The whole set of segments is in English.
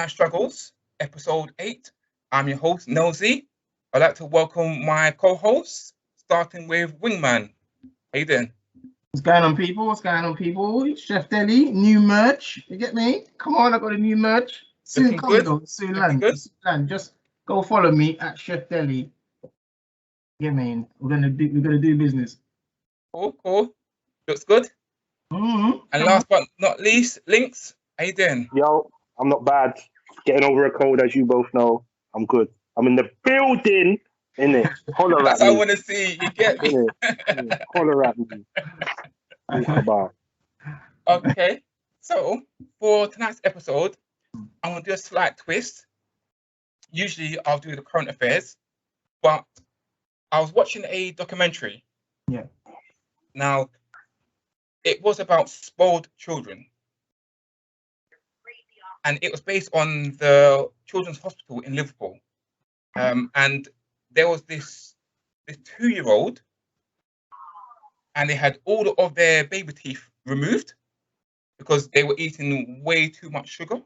Struggles, episode 8. I'm your host, Nosy. I'd like to welcome my co-hosts, starting with Wingman. How you doing? What's going on, people? What's going on, people? Chef Deli, new merch. You get me? Come on, I got a new merch. Soon come though. Soon land. Just go follow me at Chef Deli. Yeah, man. We're gonna do business. Cool. Looks good. Mm-hmm. And last but not least, Links. How you doing? Yo, I'm not bad. Getting over a cold, as you both know. I'm good. I'm in the building. Innit? Holler That's at me. what I want to see. You get me? Holler at me. Okay. So, for tonight's episode, I'm going to do a slight twist. Usually, I'll do the current affairs. But I was watching a documentary. Yeah. Now, it was about spoiled children. And it was based on the Children's Hospital in Liverpool. And there was this 2-year-old, and they had all of their baby teeth removed because they were eating way too much sugar.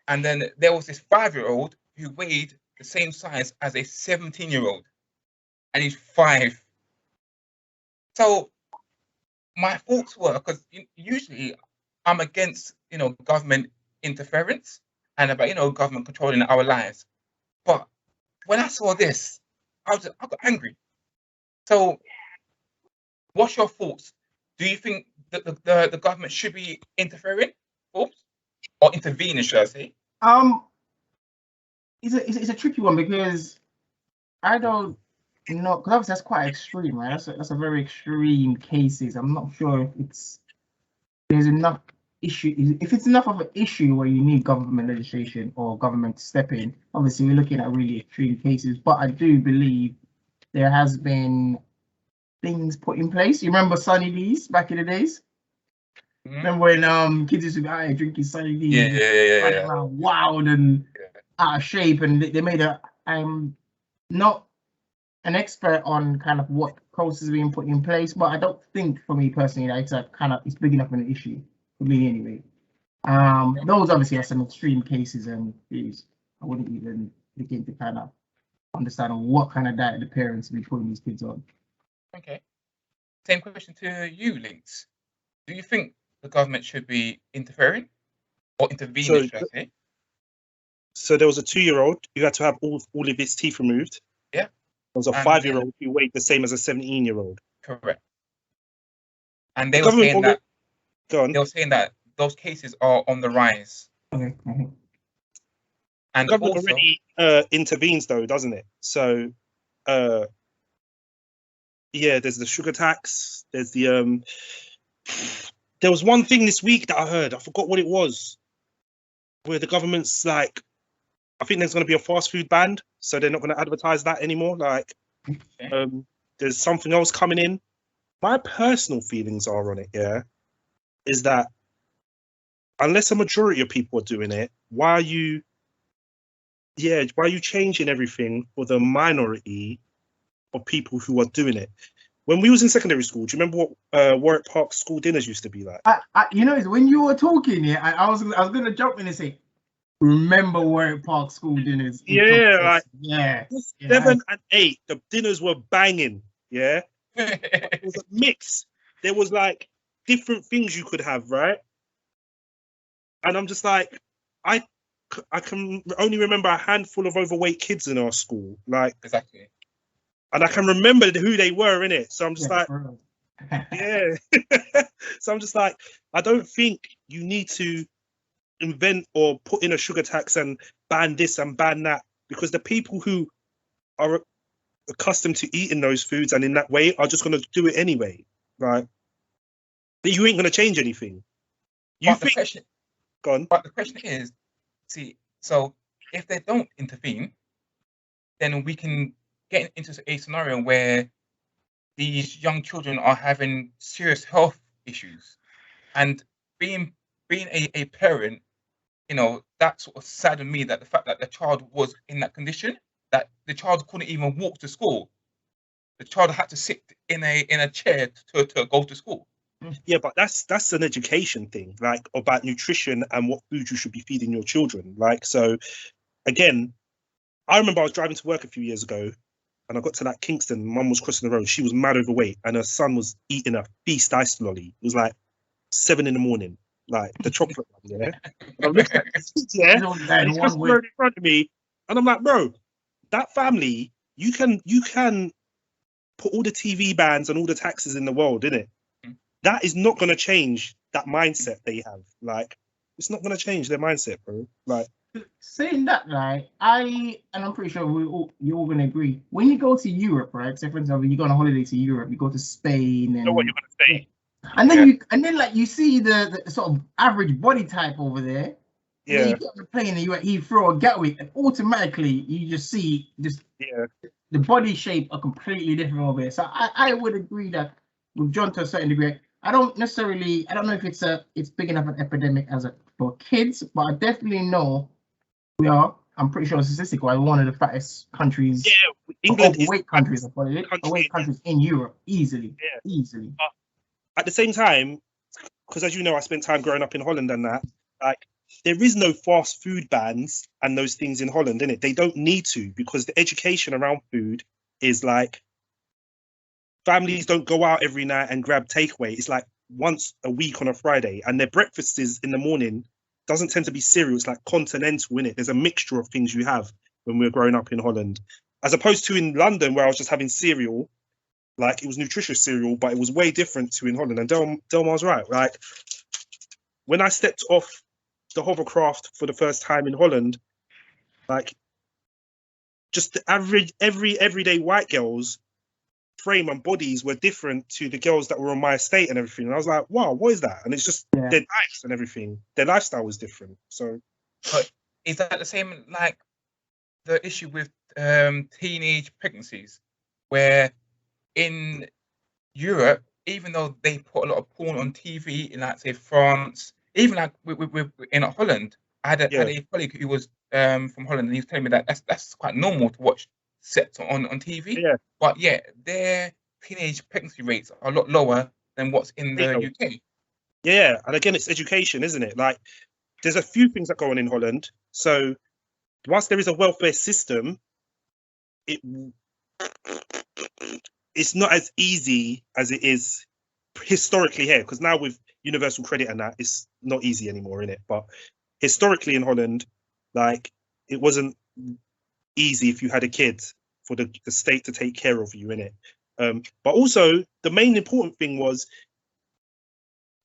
And then there was this 5-year-old who weighed the same size as a 17-year-old, and he's 5. So my thoughts were, because usually I'm against, government interference and about, government controlling our lives. But when I saw this, I got angry. So what's your thoughts? Do you think that the government should be interfering, or intervening, should I say? It's a tricky one because I don't know, because obviously that's quite extreme, right? That's a very extreme cases. I'm not sure if there's enough issue. If it's enough of an issue where you need government legislation or government to step in, obviously we're looking at really extreme cases. But I do believe there has been things put in place. You remember Sunny D's back in the days? Mm-hmm. Remember when kids used to be drinking Sunny D's? Yeah. Wild and out of shape, and they made a. I'm not an expert on kind of what process is being put in place, but I don't think, for me personally, that it's big enough of an issue for me anyway. Those obviously are some extreme cases, and I wouldn't even begin to kind of understand what kind of diet the parents be putting these kids on. Okay. Same question to you, Links. Do you think the government should be interfering or intervening, should I say? So there was a 2-year-old who had to have all of his teeth removed. Yeah. There was a 5-year-old who weighed the same as a 17-year-old. Correct. And they were saying that. Go on. They were saying that those cases are on the rise. Okay. Mm-hmm. And the government already intervenes, though, doesn't it? So, there's the sugar tax. There's the There was one thing this week that I heard. I forgot what it was. Where the government's like, I think there's going to be a fast food ban, so they're not going to advertise that anymore. Like, there's something else coming in. My personal feelings are on it, is that unless a majority of people are doing it, why are you changing everything for the minority of people who are doing it? When we was in secondary school, do you remember what Warwick Park school dinners used to be like? When you were talking, I was going to jump in and say, remember Warwick Park school dinners? 7 and 8, the dinners were banging. Yeah, it was a mix. There was like different things you could have, right? And I'm just like, I can only remember a handful of overweight kids in our school, like exactly. And I can remember who they were in it. So I'm just So I'm just like, I don't think you need to invent or put in a sugar tax and ban this and ban that, because the people who are accustomed to eating those foods and in that way are just going to do it anyway, right? But you ain't going to change anything. But the question is, see, so if they don't intervene, then we can get into a scenario where these young children are having serious health issues, and being a parent, you know, that sort of saddened me, that the fact that the child was in that condition, that the child couldn't even walk to school. The child had to sit in a chair to go to school. Yeah, but that's an education thing, like about nutrition and what food you should be feeding your children. Like, so again, I remember I was driving to work a few years ago, and I got to like Kingston. Mum was crossing the road. She was mad overweight, and her son was eating a feast ice lolly. It was like 7 a.m, like the chocolate one. Yeah, and I'm looking at this, yeah, and he's crossing the road in front of me, and I'm like, bro, that family, you can put all the TV bans and all the taxes in the world, innit? That is not going to change that mindset they have. Like, it's not going to change their mindset, bro. Like, saying that, right? And I'm pretty sure you're all gonna agree. When you go to Europe, right? Say for example, you go on a holiday to Europe, you go to Spain, I know what and you're going to say. and then like you see the sort of average body type over there. And then Yeah, you get on the plane and you throw a Gatwick, and automatically you just see yeah, the body shape are completely different over here. So I would agree that with John to a certain degree. I don't know if it's big enough an epidemic for kids, but I definitely know we are. I'm pretty sure statistically, one of the fattest countries, yeah. England is overweight countries, overweight countries in Europe, easily. At the same time, because as you know, I spent time growing up in Holland and that, like, there is no fast food bans and those things in Holland, innit? They don't need to, because the education around food is like, families don't go out every night and grab takeaway. It's like once a week on a Friday, and their breakfast is in the morning. Doesn't tend to be cereal. It's like continental, innit? There's a mixture of things you have when we were growing up in Holland, as opposed to in London, where I was just having cereal. Like, it was nutritious cereal, but it was way different to in Holland. And Delmar's right. Like, when I stepped off the hovercraft for the first time in Holland, like, just the average everyday white girls frame and bodies were different to the girls that were on my estate and everything. And I was like, wow, what is that? And it's just their diets and everything. Their lifestyle was different. So, but is that the same like the issue with teenage pregnancies, where in Europe, even though they put a lot of porn on TV in, like, say, France, even like in Holland, I had a colleague who was from Holland, and he was telling me that that's quite normal to watch sex on TV. yeah. But yeah, their teenage pregnancy rates are a lot lower than what's in the UK. Yeah, and again, it's education, isn't it? Like, there's a few things that go on in Holland. So, whilst there is a welfare system, it's not as easy as it is historically here, because now with universal credit and that, it's not easy anymore, innit? But historically in Holland, like, it wasn't easy if you had a kid for the state to take care of you, innit? But also, the main important thing was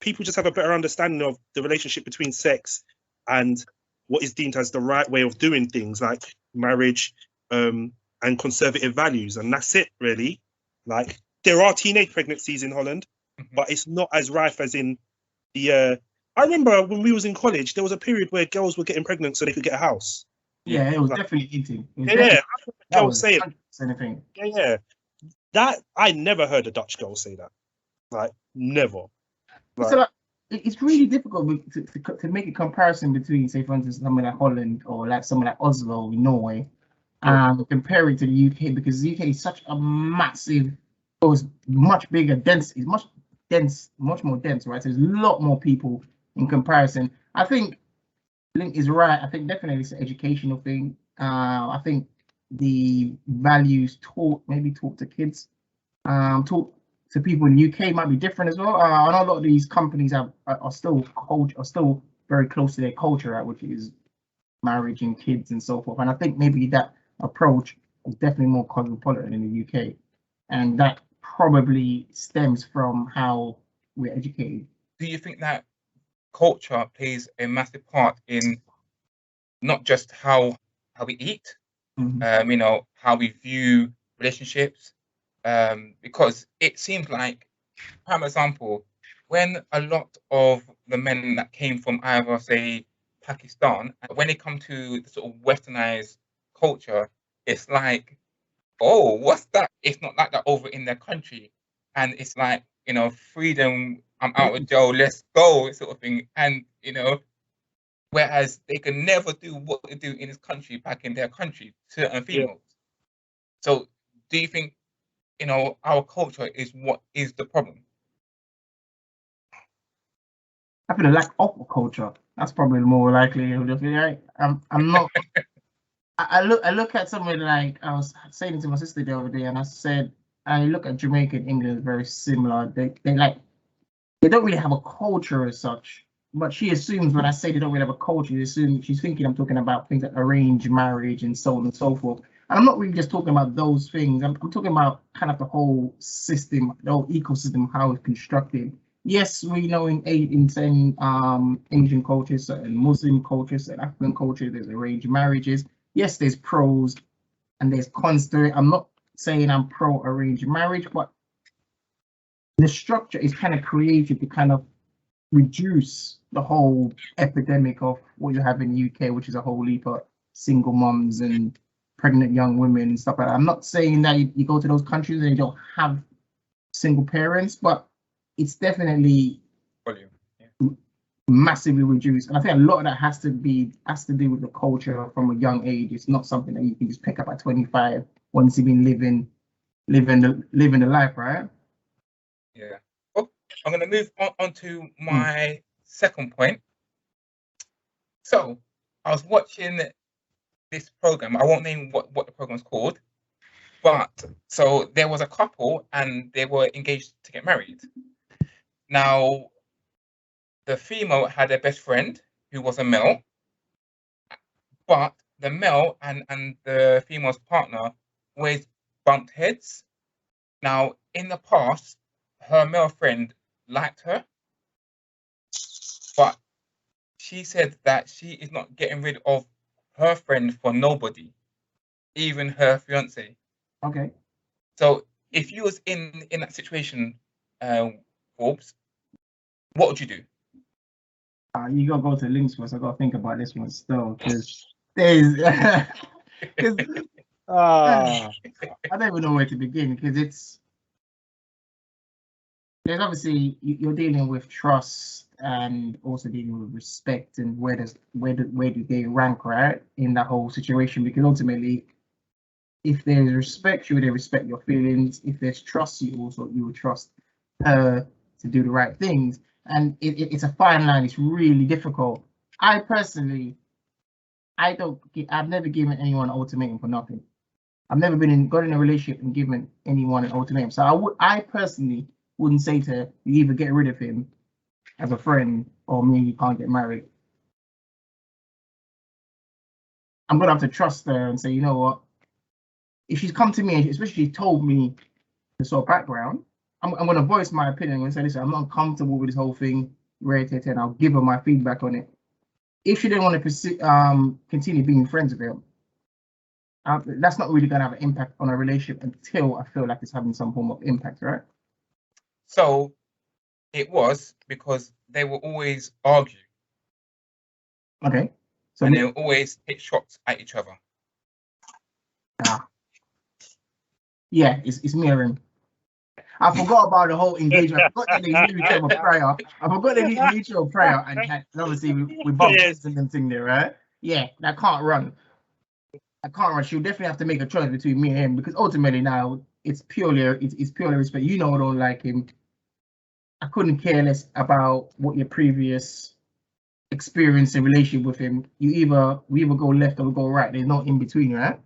people just have a better understanding of the relationship between sex and what is deemed as the right way of doing things, like marriage, and conservative values. And that's it, really. Like, there are teenage pregnancies in Holland, but it's not as rife as in the... I remember when we was in college, there was a period where girls were getting pregnant so they could get a house. Yeah, it was definitely eating. Yeah, girls say it. Anything. Yeah. That, I never heard a Dutch girl say that. Like, never. Like, so like, it's really difficult to make a comparison between, say, for instance, somewhere like Holland or like somewhere like Oslo in Norway, compare it to the UK, because the UK is such a massive, it's much bigger, dense, it's much more dense, right? So there's a lot more people in comparison. I think Link is right. I think definitely it's an educational thing. I think the values taught to kids, taught to people in the UK might be different as well. I know a lot of these companies are still very close to their culture, right, which is marriage and kids and so forth. And I think maybe that approach is definitely more cosmopolitan in the UK, and that probably stems from how we're educated. Do you think that culture plays a massive part in not just how we eat, you know, how we view relationships? Because it seems like, prime example, when a lot of the men that came from either, say, Pakistan, when they come to the sort of westernized culture, it's like, oh, what's that? It's not like that over in their country. And it's like, you know, freedom, I'm out of jail, let's go, sort of thing. And, you know, whereas they can never do what they do in this country back in their country, certain females. So do you think, our culture is what is the problem? I feel a lack of culture. That's probably more likely. I'm not. I look at someone like I was saying it to my sister the other day, and I said I look at Jamaica and England as very similar. They don't really have a culture as such. But she assumes when I say they don't really have a culture, she's thinking I'm talking about things like arranged marriage and so on and so forth. And I'm not really just talking about those things. I'm talking about kind of the whole system, the whole ecosystem, how it's constructed. Yes, we know in certain Asian cultures, certain Muslim cultures, certain African cultures, there's arranged marriages. Yes, there's pros and there's cons to it. I'm not saying I'm pro arranged marriage, but the structure is kind of created to kind of reduce the whole epidemic of what you have in the UK, which is a whole heap of single moms and pregnant young women and stuff like that. I'm not saying that you go to those countries and you don't have single parents, but it's definitely massively reduced. And I think a lot of that has to do with the culture from a young age. It's not something that you can just pick up at 25 once you've been living the life, right? Yeah. Well, I'm going to move on to my second point. So I was watching this program. I won't name what the program's called, but so there was a couple and they were engaged to get married. Now, the female had a best friend who was a male, but the male and the female's partner always bumped heads. Now, in the past, her male friend liked her, but she said that she is not getting rid of her friend for nobody, even her fiance. Okay. So if you was in that situation, Forbes, what would you do? You gotta go to links first. I gotta think about this one still, because there's I don't even know where to begin, because there's obviously you're dealing with trust and also dealing with respect, and where do they rank, right, in that whole situation? Because ultimately, if there's respect, you would respect your feelings. If there's trust, you would trust her to do the right things. And it's a fine line. It's really difficult. I personally, I've never given anyone an ultimatum for nothing. I've never got in a relationship and given anyone an ultimatum. So I personally wouldn't say to her, you either get rid of him as a friend or me, you can't get married. I'm gonna have to trust her and say, you know what? If she's come to me and especially told me the sort of background, I'm going to voice my opinion and say, listen, I'm not comfortable with this whole thing, and I'll give her my feedback on it. If she didn't want to continue being friends with him, that's not really going to have an impact on a relationship until I feel like it's having some form of impact, right? So it was because they will always argue. Okay. So and they'll always hit shots at each other. Yeah, it's mirroring. I forgot about the whole engagement. I forgot that they knew each other prior. And obviously we bumped into them thing there, right? Yeah, that can't run. She'll definitely have to make a choice between me and him, because ultimately now it's purely respect. You know I don't like him. I couldn't care less about what your previous experience and relationship with him. We either go left or we go right. There's no in between, right?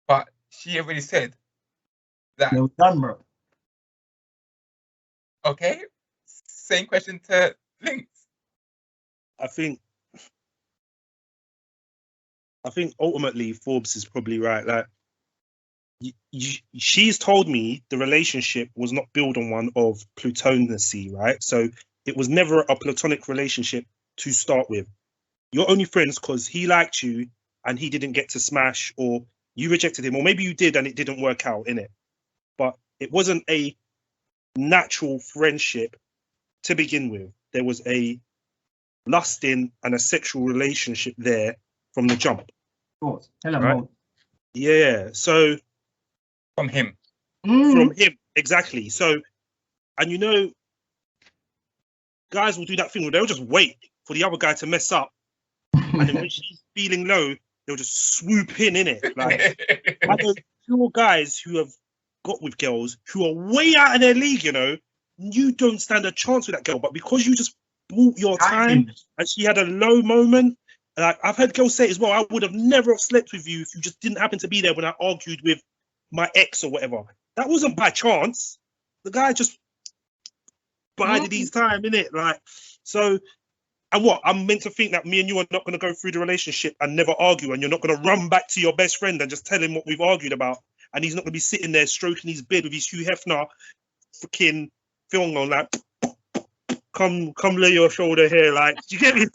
But she already said that. It was done, bro. Okay. Same question to Links. I think ultimately Forbes is probably right. Like, she's told me the relationship was not built on one of platonacy, right? So it was never a platonic relationship to start with. You're only friends because he liked you and he didn't get to smash, or you rejected him, or maybe you did and it didn't work out, innit? But it wasn't a natural friendship to begin with. There was a lusting and a sexual relationship there from the jump. Of course. Hello, right? Yeah. So from him. From him, exactly. So, and you know, guys will do that thing where they'll just wait for the other guy to mess up and then when she's feeling low, they'll just swoop in it. Like, I know pure guys who have got with girls who are way out of their league, you know. You don't stand a chance with that girl, but because you just bought your time and she had a low moment, like I've heard girls say as well, I would have never have slept with you if you just didn't happen to be there when I argued with my ex or whatever. That wasn't by chance. The guy just bided his time, innit? Like, so, and what? I'm meant to think that me and you are not going to go through the relationship and never argue, and you're not going to run back to your best friend and just tell him what we've argued about, and he's not going to be sitting there stroking his beard with his Hugh Hefner freaking film on, like, come lay your shoulder here, like, do you get me?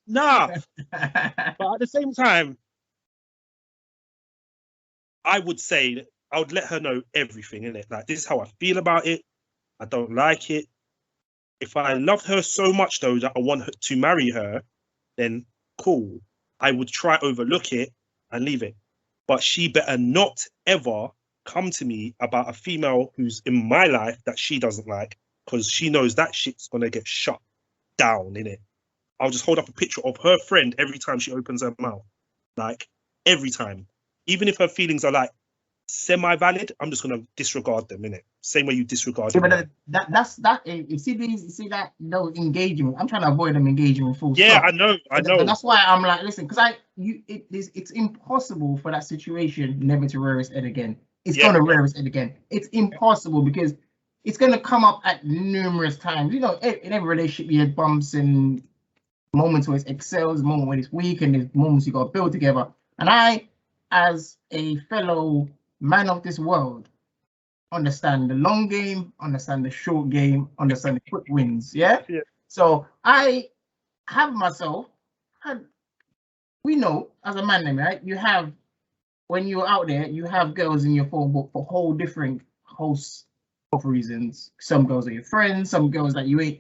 Nah. But at the same time, I would say that I would let her know everything, innit? Like, this is how I feel about it. I don't like it. If I loved her so much, though, that I want her to marry her, then cool. I would try overlook it and leave it. But she better not ever come to me about a female who's in my life that she doesn't like, because she knows that shit's going to get shut down, innit? I'll just hold up a picture of her friend every time she opens her mouth. Like, every time. Even if her feelings are, like, semi-valid, I'm just going to disregard them, innit? Same way you disregard them. But that's you see that those engagement. I'm trying to avoid them engagement full stop. Yeah, I know. And that's why I'm like, listen, because it's impossible for that situation never to rear its head again. It's gonna rear its head again. It's impossible because it's gonna come up at numerous times. You know, in every relationship you have bumps and moments where it excels, moments where it's weak, and there's moments you got to build together. And I, as a fellow man of this world, understand the long game, understand the short game, understand the quick wins. Yeah. So I have myself, we know as a man, right? You have, when you're out there, you have girls in your phone book for whole different hosts of reasons. Some girls are your friends, some girls that you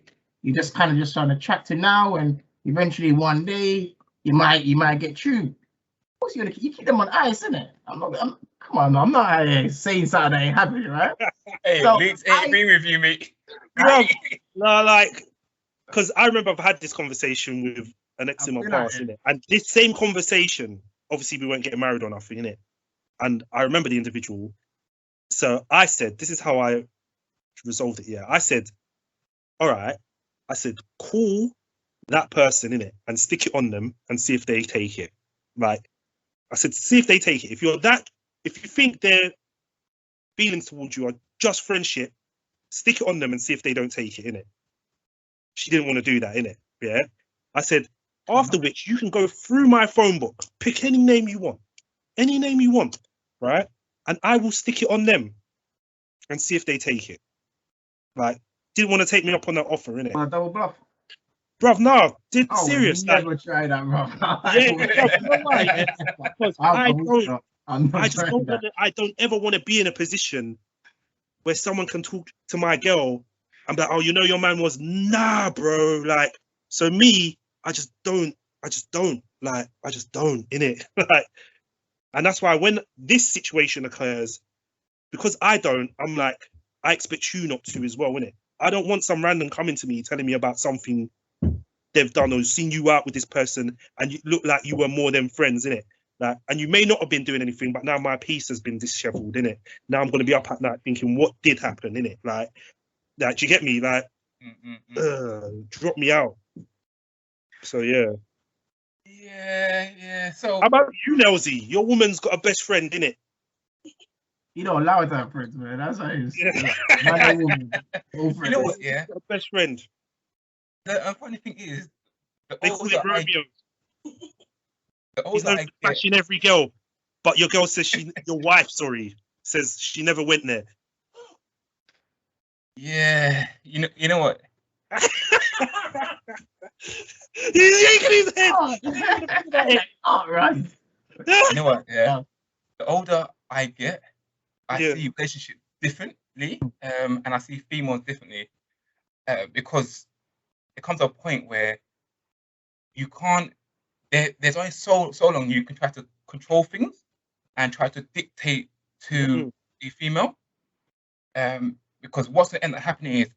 just kind of just trying to chat to now, and eventually one day you might get chewed. Of course, you keep them on ice, innit? Come on, I'm not saying something that ain't happening, right? Hey, So Luke's ain't been with you, mate. No, like, because I remember I've had this conversation with an ex in my past, innit? And this same conversation, obviously we weren't getting married or nothing, innit? And I remember the individual. So I said, this is how I resolved it. Yeah, I said, all right. I said, call that person, innit, and stick it on them and see if they take it. Like, I said, see if they take it. If you think their feelings towards you are just friendship, stick it on them and see if they don't take it, innit? She didn't want to do that, innit? Yeah. I said, after which you can go through my phone book, pick any name you want, right? And I will stick it on them and see if they take it. Like, didn't want to take me up on that offer, innit? Double bluff. Bruv, no, serious. Never try that, bro. I don't ever want to be in a position where someone can talk to my girl and be like, oh, you know, your man was, nah, bro. Like, so me, I just don't, innit? Like, and that's why when this situation occurs, because I'm like, I expect you not to as well, innit? I don't want some random coming to me telling me about something they've done or seen you out with this person and you look like you were more than friends, innit? Like, and you may not have been doing anything, but now my piece has been disheveled, innit? Now I'm going to be up at night thinking, what did happen, innit? Like, do you get me? Like, drop me out. So, yeah. Yeah. So, how about you, Nelsy? Your woman's got a best friend, innit? You don't allow it to have friends, man. That's how it is. You know what? Yeah. A best friend. The funny thing is, They call it Romeo. He's older known for bashing every girl, but your girl says your wife, says she never went there. Yeah, you know what? He's yanking his head. All right. You know what? Yeah. The older I get, I see relationships differently, and I see females differently, because it comes to a point where you can't. There's only so long you can try to control things and try to dictate to the female, because what's going to end up happening is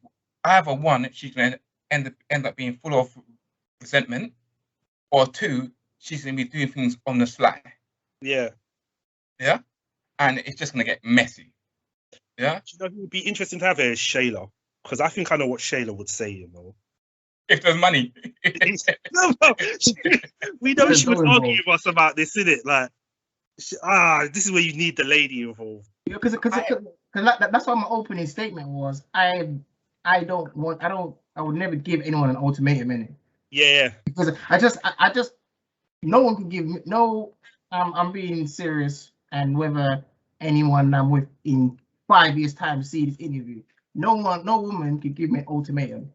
either one, she's going to end up being full of resentment, or two, she's gonna be doing things on the sly. Yeah. Yeah, and it's just gonna get messy. Yeah. Do you know who would be interesting to have here is Shayla, because I think I know what Shayla would say. You know, If there's money. no, we know she would argue with us about this, innit? Like, this is where you need the lady involved. Because that's what my opening statement was. I would never give anyone an ultimatum in it. Yeah. Because I just no one can give me no. I'm being serious, and whether anyone I'm with in 5 years' time see this interview, no woman can give me an ultimatum.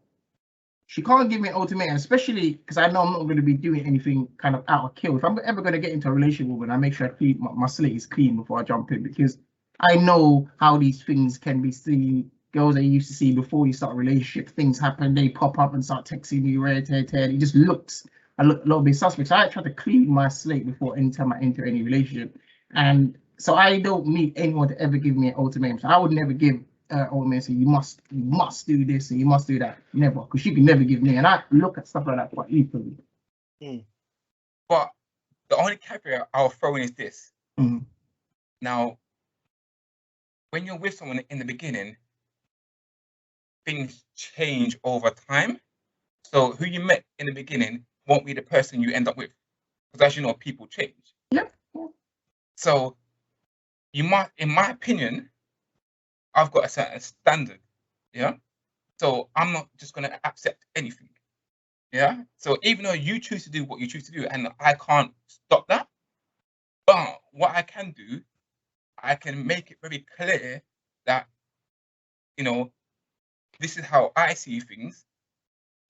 She can't give me an ultimatum, especially because I know I'm not going to be doing anything kind of out of kill. If I'm ever going to get into a relationship with woman, I make sure I clean my slate is clean before I jump in, because I know how these things can be seen. Girls that you used to see before you start a relationship, things happen, they pop up and start texting you, it just looks a little bit suspect. So I try to clean my slate before any time I enter any relationship. And so I don't need anyone to ever give me an ultimatum. So I would never give ultimatum, say you must do this and you must do that. Never, because she can never give me. And I look at stuff like that quite easily. But the only caveat I'll throw in is this. Now, when you're with someone in the beginning, things change over time. So who you met in the beginning won't be the person you end up with, because as you know, people change. Yep. So you might, in my opinion, I've got a certain standard. Yeah. So I'm not just going to accept anything. Yeah. So even though you choose to do what you choose to do, and I can't stop that, but what I can do, I can make it very clear that, you know, this is how I see things.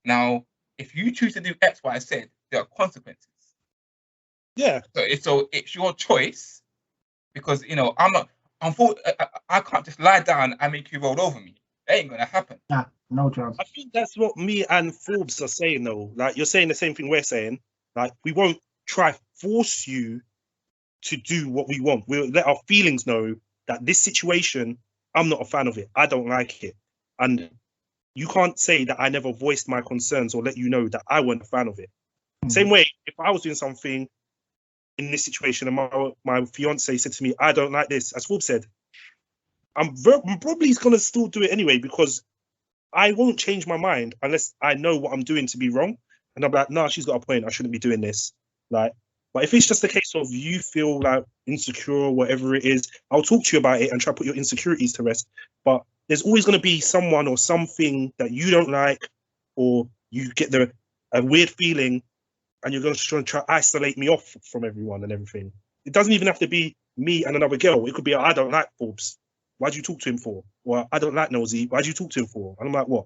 Now, if you choose to do X, Y, Z, there are consequences. Yeah. So it's your choice, because I can't just lie down and make you roll over me. That ain't gonna happen. Nah, no chance. I think that's what me and Forbes are saying, though. Like, you're saying the same thing we're saying. Like, we won't try force you to do what we want. We'll let our feelings know that this situation, I'm not a fan of it. I don't like it. And you can't say that I never voiced my concerns or let you know that I weren't a fan of it. Same way, if I was doing something in this situation and my fiance said to me, I don't like this, as Forbes said, I'm probably going to still do it anyway, because I won't change my mind unless I know what I'm doing to be wrong. And I'm like, nah, she's got a point. I shouldn't be doing this. Like, but if it's just a case of you feel like insecure or whatever it is, I'll talk to you about it and try to put your insecurities to rest. But there's always going to be someone or something that you don't like, or you get a weird feeling, and you're going to try to isolate me off from everyone and everything. It doesn't even have to be me and another girl. It could be, I don't like Forbes. Why'd you talk to him for? Or I don't like Nosy. Why'd you talk to him for? And I'm like, what?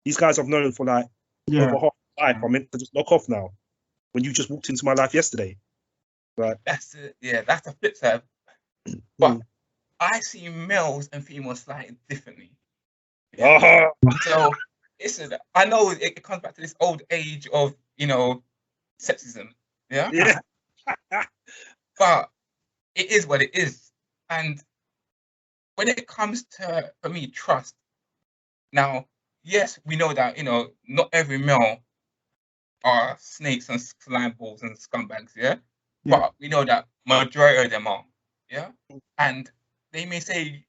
These guys I've known for like over half my life. I'm meant to just knock off now when you just walked into my life yesterday. Right. That's the flip side. But I see males and females slightly differently. Yeah? So I know it comes back to this old age of, sexism. Yeah. But it is what it is. And when it comes to, for me, trust, now, yes, we know that, not every male are snakes and slime balls and scumbags, yeah? But we know that majority of them are, yeah? And they may say,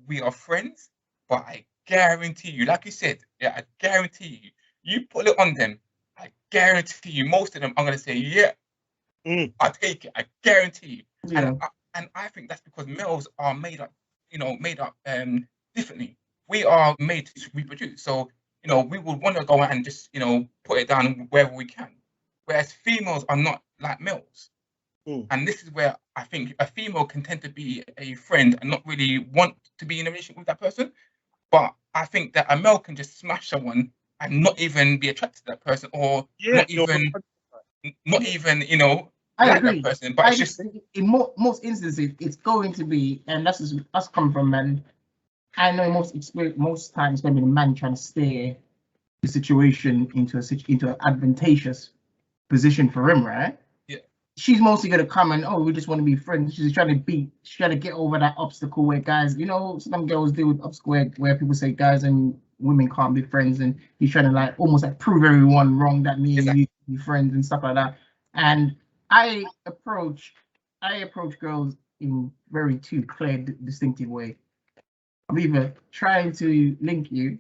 we are friends, but I guarantee you, like you said, I guarantee you put it on them, I guarantee you, most of them are going to say, yeah, I take it, I guarantee you. Yeah. And I think that's because males are made up differently. We are made to reproduce. So, we would want to go out and just, put it down wherever we can. Whereas females are not like males. And this is where I think a female can tend to be a friend and not really want to be in a relationship with that person. But I think that a male can just smash someone and not even be attracted to that person, or not even, I like agree. That person. But it's just in most instances, it's going to be, and that's just us coming from men. I know most times it's going to be the man trying to steer the situation into an advantageous position for him, right? Yeah. She's mostly going to come and, we just want to be friends. She's trying to get over that obstacle where guys, some girls deal with obstacle where people say guys and women can't be friends, and he's trying to almost prove everyone wrong that me and you can be friends and stuff like that. And I approach girls in very two clear, distinctive way. I'm either trying to link you,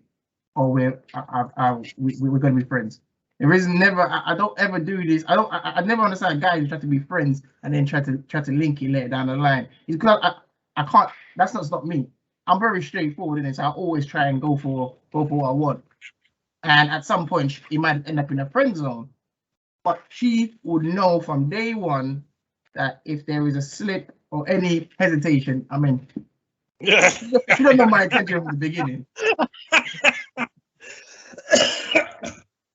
or we're going to be friends. There is never. I don't ever do this. I never understand guys who try to be friends and then try to link it later down the line. It's because I can't. That's not me. I'm very straightforward in this. I always try and go for what I want. And at some point, it might end up in a friend zone. But she would know from day one that if there is a slip or any hesitation, I mean, she don't know my intention from the beginning.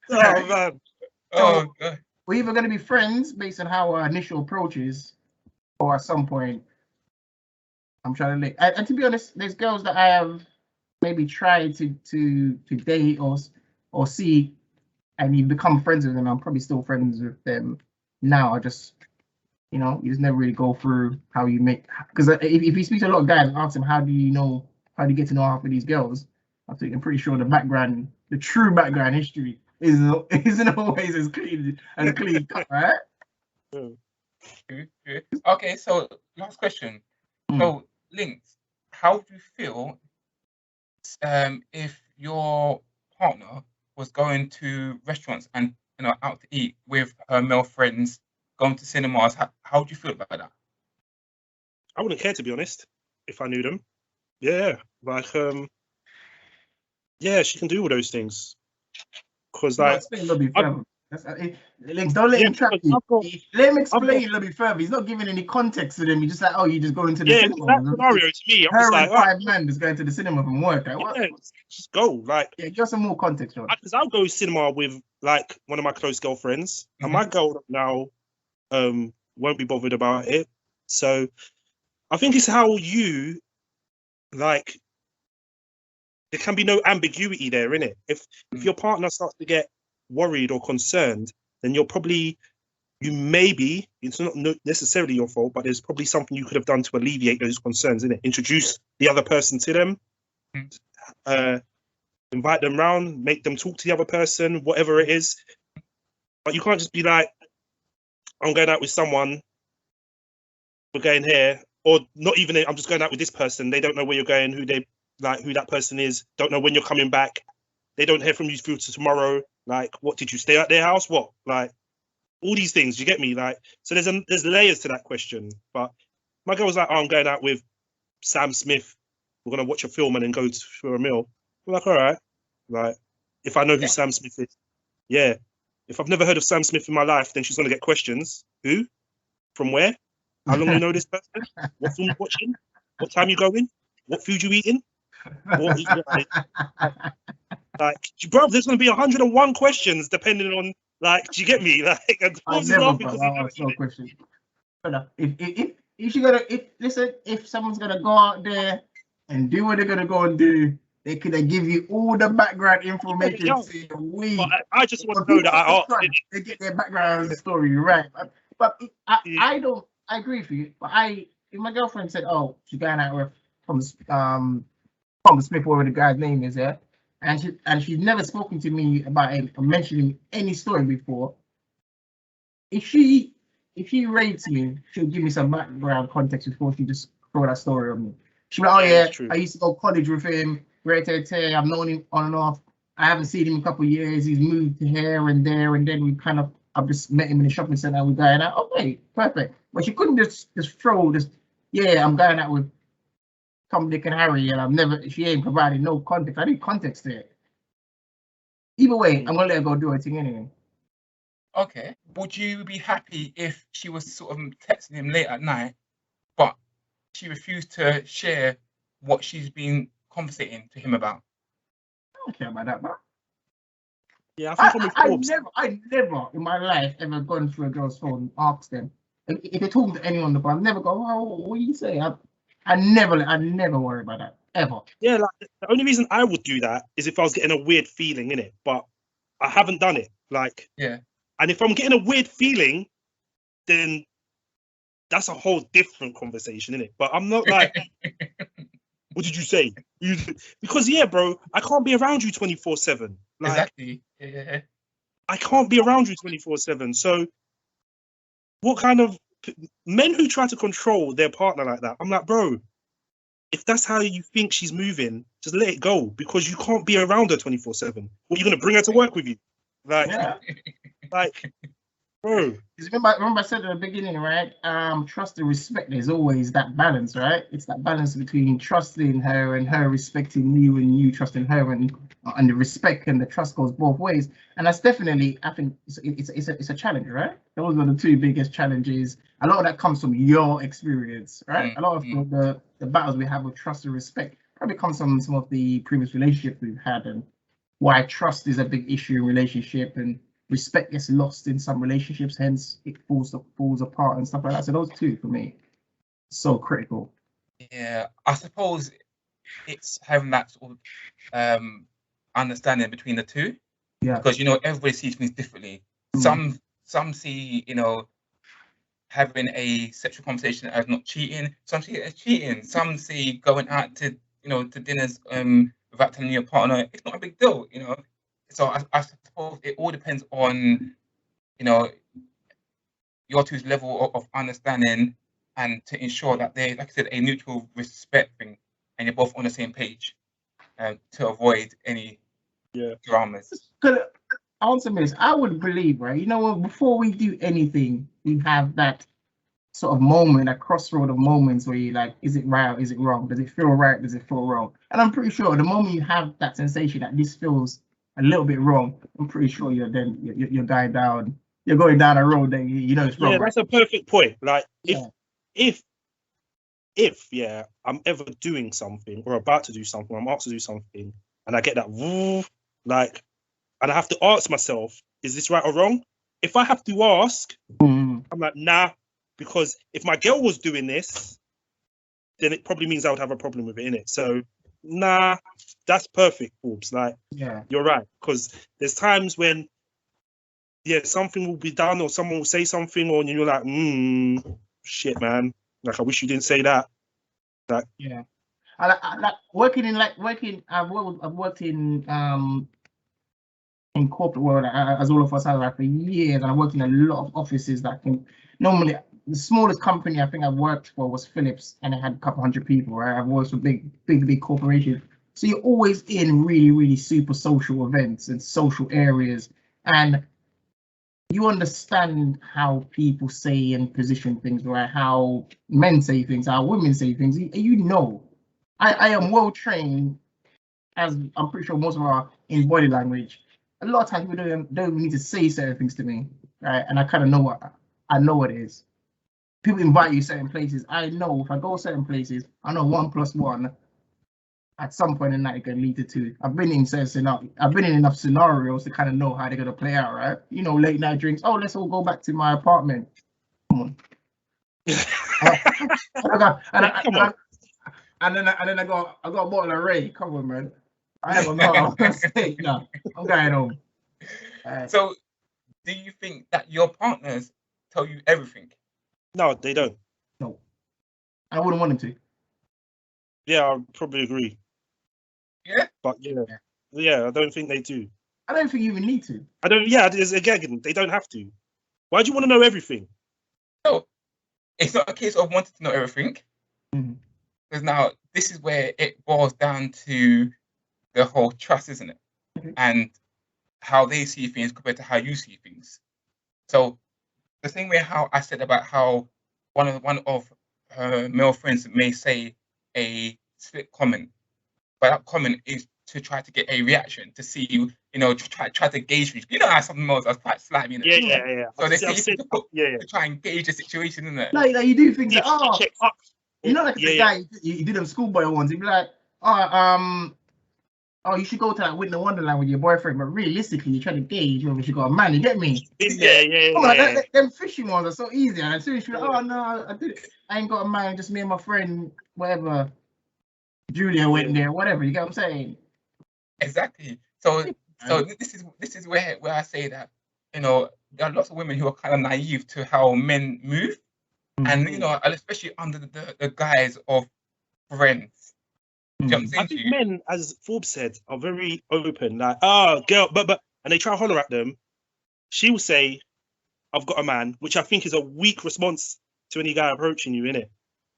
Oh man. Oh, God. We're either going to be friends based on how our initial approach is, or at some point, I'm trying to link. And to be honest, there's girls that I have maybe tried to date or see, and you become friends with them. I'm probably still friends with them now. I just, you just never really go through how you make. Because if you speak to a lot of guys and ask them how do you get to know half of these girls, I'm pretty sure the true background history isn't always as clean cut, right? Okay, so last question. So, Links, how do you feel if your partner was going to restaurants and out to eat with her male friends, going to cinemas? How do you feel about that? I wouldn't care, to be honest, if I knew them. Yeah, like yeah, she can do all those things. Because like, explain a little bit further. Links, don't let him trap you. Let him explain a little bit further. He's not giving any context to them. He's just like, oh, you just go into the cinema. That scenario to me, I'm just like, five men just going to the cinema from work. Like, what? Just go. Like, give some more context, John. Because I'll go cinema with like one of my close girlfriends, and my girl now won't be bothered about it. So I think it's how you like. There can be no ambiguity there, innit? If your partner starts to get worried or concerned, then it's not necessarily your fault, but there's probably something you could have done to alleviate those concerns, innit? Introduce the other person to them, invite them round, make them talk to the other person, whatever it is. But you can't just be like, I'm going out with someone, we're going here, or not even, I'm just going out with this person, they don't know where you're going, who that person is, don't know when you're coming back, they don't hear from you through to tomorrow. Like, what, did you stay at their house? What? Like, all these things, you get me? Like, so there's layers to that question. But my girl was like, oh, I'm going out with Sam Smith, we're going to watch a film and then go for a meal. I'm like, all right. Like, if I know who Sam Smith is, yeah. If I've never heard of Sam Smith in my life, then she's going to get questions. Who? From where? How long you know this person? What film you watching? What time you going? What food you eating? Like, bro, there's going to be 101 questions depending on, like, do you get me? Like, and I never ask no question. If someone's gonna go out there and do what they're gonna go and do, they could give you all the background information. I just want to know that I asked. They get their background story right, but I don't. I agree with you, but if my girlfriend said, "Oh, she's going out with from Smith, whatever the guy's name is," and she's never spoken to me about it or mentioning any story before. If she rates me, she'll give me some background context before she just throw that story on me. She'll be like, oh yeah, I used to go to college with him, I've known him on and off. I haven't seen him in a couple of years. He's moved here and there, and then I've just met him in the shopping center and we're going out. Okay, perfect. But she couldn't just throw this, I'm going out with Tom, Dick, and Harry, and she ain't provided no context. I need context there. Either way, I'm gonna let her go do her thing anyway. Okay. Would you be happy if she was sort of texting him late at night, but she refused to share what she's been conversating to him about? I don't care about that, bro. Yeah, I never in my life ever gone through a girl's phone and asked them. If they're talking to anyone on the phone, I've never go, oh, what do you say? I never worry about that, ever. Yeah, like, the only reason I would do that is if I was getting a weird feeling in it, but I haven't done it. Like, yeah. And if I'm getting a weird feeling, then that's a whole different conversation, innit? But I'm not like, what did you say? Because, yeah, bro, I can't be around you 24/7. Like, exactly. Yeah. I can't be around you 24/7. So what kind of men who try to control their partner like that? I'm like, bro, if that's how you think she's moving, just let it go, because you can't be around her 24/7. What, you gonna bring her to work with you? Like, like, bro. Remember I said at the beginning, right? Trust and respect. There's always that balance, right? It's that balance between trusting her and her respecting you, and you trusting her, and the respect and the trust goes both ways. And that's definitely, I think, it's a challenge, right? Those are the two biggest challenges. A lot of that comes from your experience, right? A lot of the battles we have with trust and respect probably comes from some of the previous relationships we've had, and why trust is a big issue in relationship, and respect gets lost in some relationships, hence it falls apart and stuff like that. So those two for me, so critical. Yeah, I suppose it's having that sort of understanding between the two. Yeah. Because everybody sees things differently. Some see having a sexual conversation as not cheating. Some see it as cheating. Some see going out to to dinners without telling your partner. It's not a big deal. So I suppose it all depends on your two's level of understanding, and to ensure that they, like I said, a mutual respect thing, and you're both on the same page, to avoid any dramas. Answer me this. I would believe, right? Before we do anything, we have that sort of moment, a crossroad of moments where you're like, is it right or is it wrong? Does it feel right? Does it feel wrong? And I'm pretty sure the moment you have that sensation that this feels a little bit wrong, I'm pretty sure you're going down a road that it's wrong. Yeah, that's a perfect point. Like, Yeah. if I'm ever doing something or about to do something, I'm asked to do something, and I get that and I have to ask myself, is this right or wrong? If I have to ask, I'm like, nah, because if my girl was doing this, then it probably means I would have a problem with it, innit? So, nah, that's perfect, Forbes. Like, you're right, because there's times when, something will be done, or someone will say something, or you're like, shit, man. Like, I wish you didn't say that. Like, I like working. I've worked in corporate world, as all of us have, like, for years, and I worked in a lot of offices that can normally. The smallest company I think I worked for was Philips, and it had a couple hundred people. Right, I've worked for big corporations. So you're always in really, really super social events and social areas, and you understand how people say and position things, right? How men say things, how women say things. I am well trained, as I'm pretty sure most of our in body language. A lot of times people don't need to say certain things to me, right? And I kind of know what it is. People invite you certain places. I know if I go certain places, I know 1 + 1 at some point in the night can lead to 2. I've been in enough scenarios to kind of know how they're gonna play out, right? Late night drinks. Oh, let's all go back to my apartment. Come on. And then I got a bottle of Ray. Come on, man. I don't know what I'm gonna say. No, I'm going home. So, do you think that your partners tell you everything? No, they don't. No, I wouldn't want them to. Yeah, I probably agree. Yeah, but I don't think they do. I don't think you even need to. I don't. Yeah, again, they don't have to. Why do you want to know everything? No, it's not a case of wanting to know everything. Because now this is where it boils down to the whole trust, isn't it? And how they see things compared to how you see things. So the same way how I said about how one of her male friends may say a slick comment, but that comment is to try to get a reaction, to see try to gauge you. How some males are quite slimy. Yeah. So they say to try and gauge the situation, isn't it? Like you do things like, like the guy you do them schoolboy ones. You'd be like, you should go to that Winter Wonderland with your boyfriend, but realistically, you're trying to gauge whether she got a man. You get me? Them fishing ones are so easy. And as soon as you're like, no, I ain't got a man, just me and my friend, whatever. Julia went there, whatever. You get what I'm saying? Exactly. So this is where I say that there are lots of women who are kind of naive to how men move, and and especially under the guise of friends. I think men, as Forbes said, are very open. Like, girl, but and they try to holler at them. She will say, I've got a man, which I think is a weak response to any guy approaching you, innit?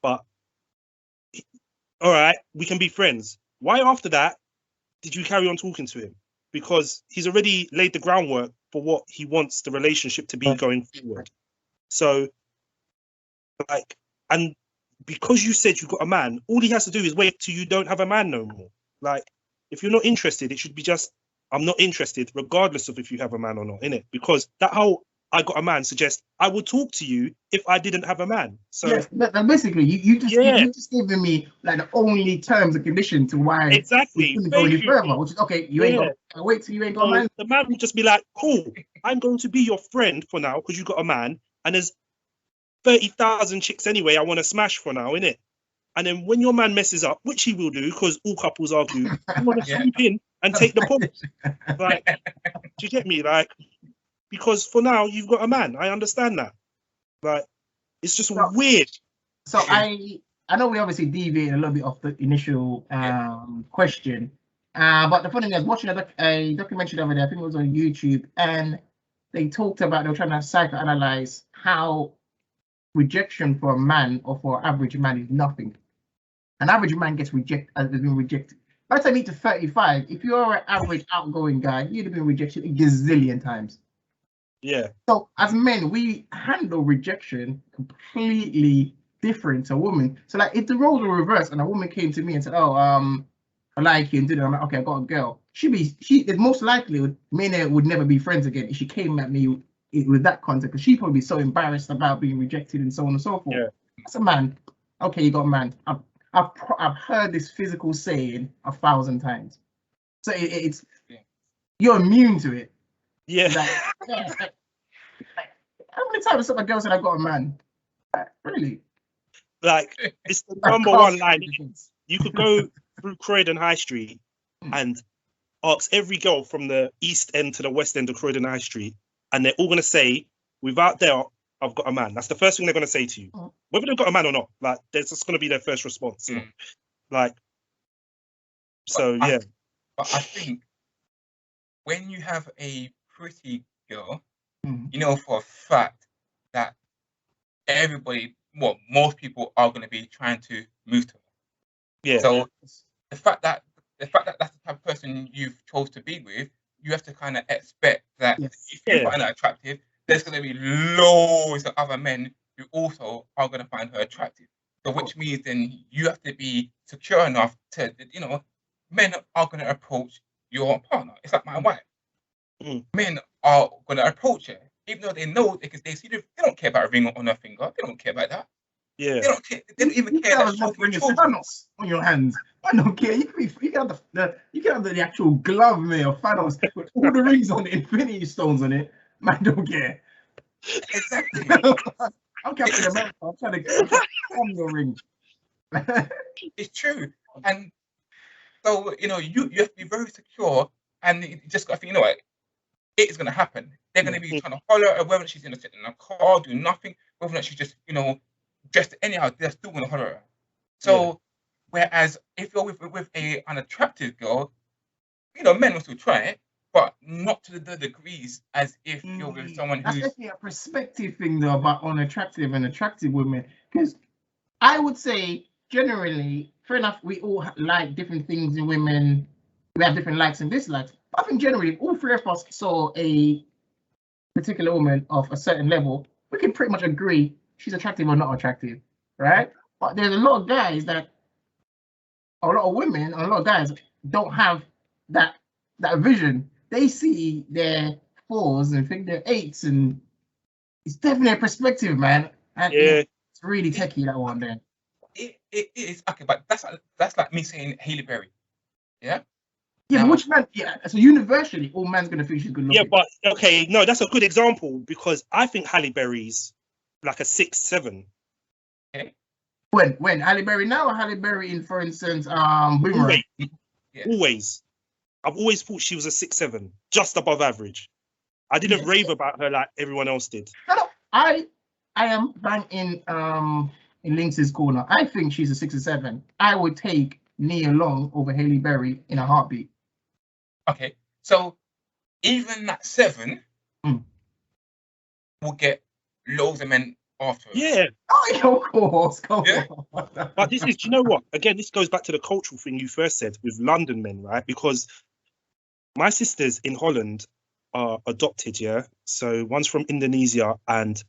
But all right, we can be friends. Why after that did you carry on talking to him? Because he's already laid the groundwork for what he wants the relationship to be going forward. So, like, and because you said you got a man, all he has to do is wait till you don't have a man no more. Like, if you're not interested, it should be just, I'm not interested, regardless of if you have a man or not, innit? Because that whole I got a man suggests I would talk to you if I didn't have a man. So yes, but basically, you just giving me like the only terms and conditions to why exactly. we couldn't go any further, which is okay. You ain't Yeah. got wait till you ain't got So a man. the man would just be like, cool, I'm going to be your friend for now because you got a man, and there's 30,000 chicks anyway I want to smash for now, innit? And then when your man messes up, which he will do because all couples argue, you want to Yeah. swoop in and take the points. Like, do you get me? Like, because for now you've got a man. I understand that. Like, it's just So- weird. So I know we obviously deviated a little bit off the initial question, but the funny thing is, watching a documentary the other day, I think it was on YouTube, and they talked about they were trying to psychoanalyze how rejection for a man or for an average man is nothing. An average man has been rejected. By the time you get to 35, if you're an average outgoing guy, you'd have been rejected a gazillion times. Yeah. So as men, we handle rejection completely different to a woman. So like if the roles were reversed and a woman came to me and said, "Oh, I like you," and did it, I'm like, "Okay, I got a girl." She most likely me and her would never be friends again if she came at me with that context, because she'd probably be so embarrassed about being rejected and so on and so forth. Yeah. As a man, okay, you got a man. I've heard this physical saying 1,000 times. So it's you're immune to it. Yeah. Like, how many times have a girl said I got a man? Really? Like, it's the I number can't one see line. the difference. You could go through Croydon High Street and ask every girl from the East End to the West End of Croydon High Street, and they're all going to say, without doubt, I've got a man. That's the first thing they're going to say to you. Whether they've got a man or not, like, that's just going to be their first response. You know? Like, so, yeah. But I think when you have a pretty girl, Mm. you know for a fact that most people are going to be trying to move to her. Yeah. So the fact that that's the type of person you've chose to be with, you have to kind of expect that Yes. if you find her attractive, there's going to be loads of other men who also are going to find her attractive. So which means then you have to be secure enough to, men are going to approach your partner. It's like my wife. Men are going to approach her, even though they know because they see they don't care about a ring on her finger. They don't care about that. Yeah. They don't care. They don't even You care can that have she's enough with ring children. Thanos on your hands. I don't care. You can have the actual glove there of Thanos with all the rings on it, Infinity Stones on it. Man, don't care. Exactly. I'm Captain America. I'm trying to form your ring. It's true. And so, you have to be very secure, and you just got to think, what, it is going to happen. They're going to be trying to follow her, whether she's going to sit in a car, do nothing, whether or not she's just, dressed anyhow, they're still going to follow her. So, whereas if you're with an unattractive girl, men will still try it, but not to the degrees as if you're with someone That's who's... definitely a perspective thing, though, about unattractive and attractive women. Because I would say, generally, fair enough, we all like different things in women. We have different likes and dislikes. But I think generally, all three of us saw a particular woman of a certain level, we can pretty much agree she's attractive or not attractive, right? But there's a lot of guys that, a lot of women, and a lot of guys don't have that vision. They see their 4s and think they're 8s, and it's definitely a perspective, man. And it's really techie, that one there. It is okay, but that's like me saying Hailey Berry, yeah. Yeah, but which man? Yeah, so universally, all man's gonna think she's good looking. Yeah, but okay, no, that's a good example because I think Halle Berry's like a 6'7". Okay. When Halle Berry now or Halle Berry in, for instance, Boomerang? Always. I've always thought she was a 6'7", just above average. I didn't rave about her like everyone else did. No, I am bang in Lynx's corner. I think she's a 6 or 7. I would take Nia Long over Hailey Berry in a heartbeat. Okay, so even at 7, will get loads of men after. Yeah, Oh, of course, come Yeah. on. but this is, do you know what? Again, this goes back to the cultural thing you first said with London men, right? Because my sisters in Holland are adopted, yeah. So one's from Indonesia, and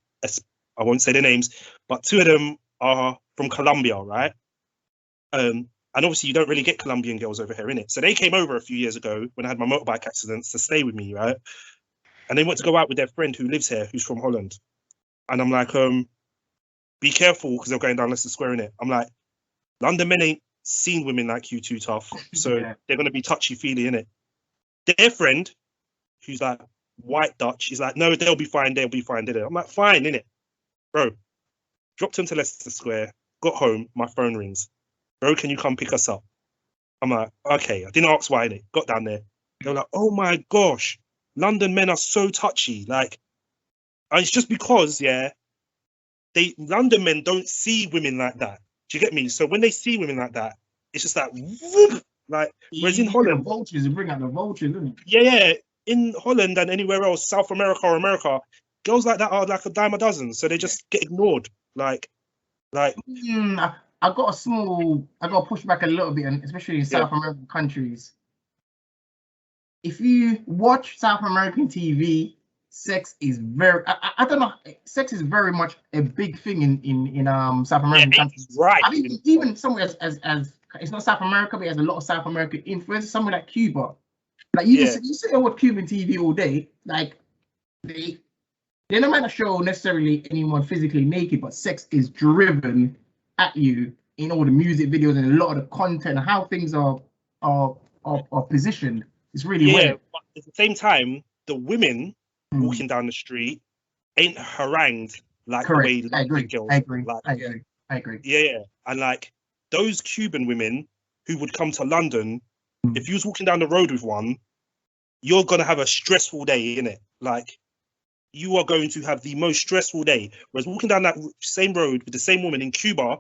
I won't say their names, but two of them are from Colombia, right? And obviously you don't really get Colombian girls over here, innit? So they came over a few years ago when I had my motorbike accidents to stay with me, right? And they went to go out with their friend who lives here, who's from Holland. And I'm like, be careful because they're going down Leicester Square, innit? I'm like, London men ain't seen women like you too tough, so Yeah. they're gonna be touchy-feely, innit? Their friend, who's like white Dutch, he's like, no, they'll be fine, they'll be fine, I'm like, fine, innit? Bro, dropped him to Leicester Square, got home, my phone rings. Bro, can you come pick us up? I'm like, okay. I didn't ask why, innit? Got down there. They were like, oh my gosh, London men are so touchy. Like, and it's just because, yeah, London men don't see women like that. Do you get me? So when they see women like that, it's just like, whoop, like, whereas in Holland, the vultures, you bring out the vultures, isn't it? yeah, in Holland and anywhere else, South America or America, girls like that are like a dime a dozen. So they just get ignored. Like, I got to push back a little bit, and especially in South American countries. If you watch South American TV, sex is very, I don't know, sex is very much a big thing in South American countries. Right. I mean, even somewhere as it's not South America, but it has a lot of South American influence. Somewhere like Cuba, like you sit there with Cuban TV all day, like they don't might not show necessarily anyone physically naked, but sex is driven at you in all the music videos and a lot of the content and how things are positioned. It's really weird. But at the same time, the women walking down the street ain't harangued like the way I agree. girls. I agree. Like, I agree. Yeah, and like those Cuban women who would come to London, if you was walking down the road with one, you're gonna have a stressful day, innit? Like, you are going to have the most stressful day. Whereas walking down that same road with the same woman in Cuba,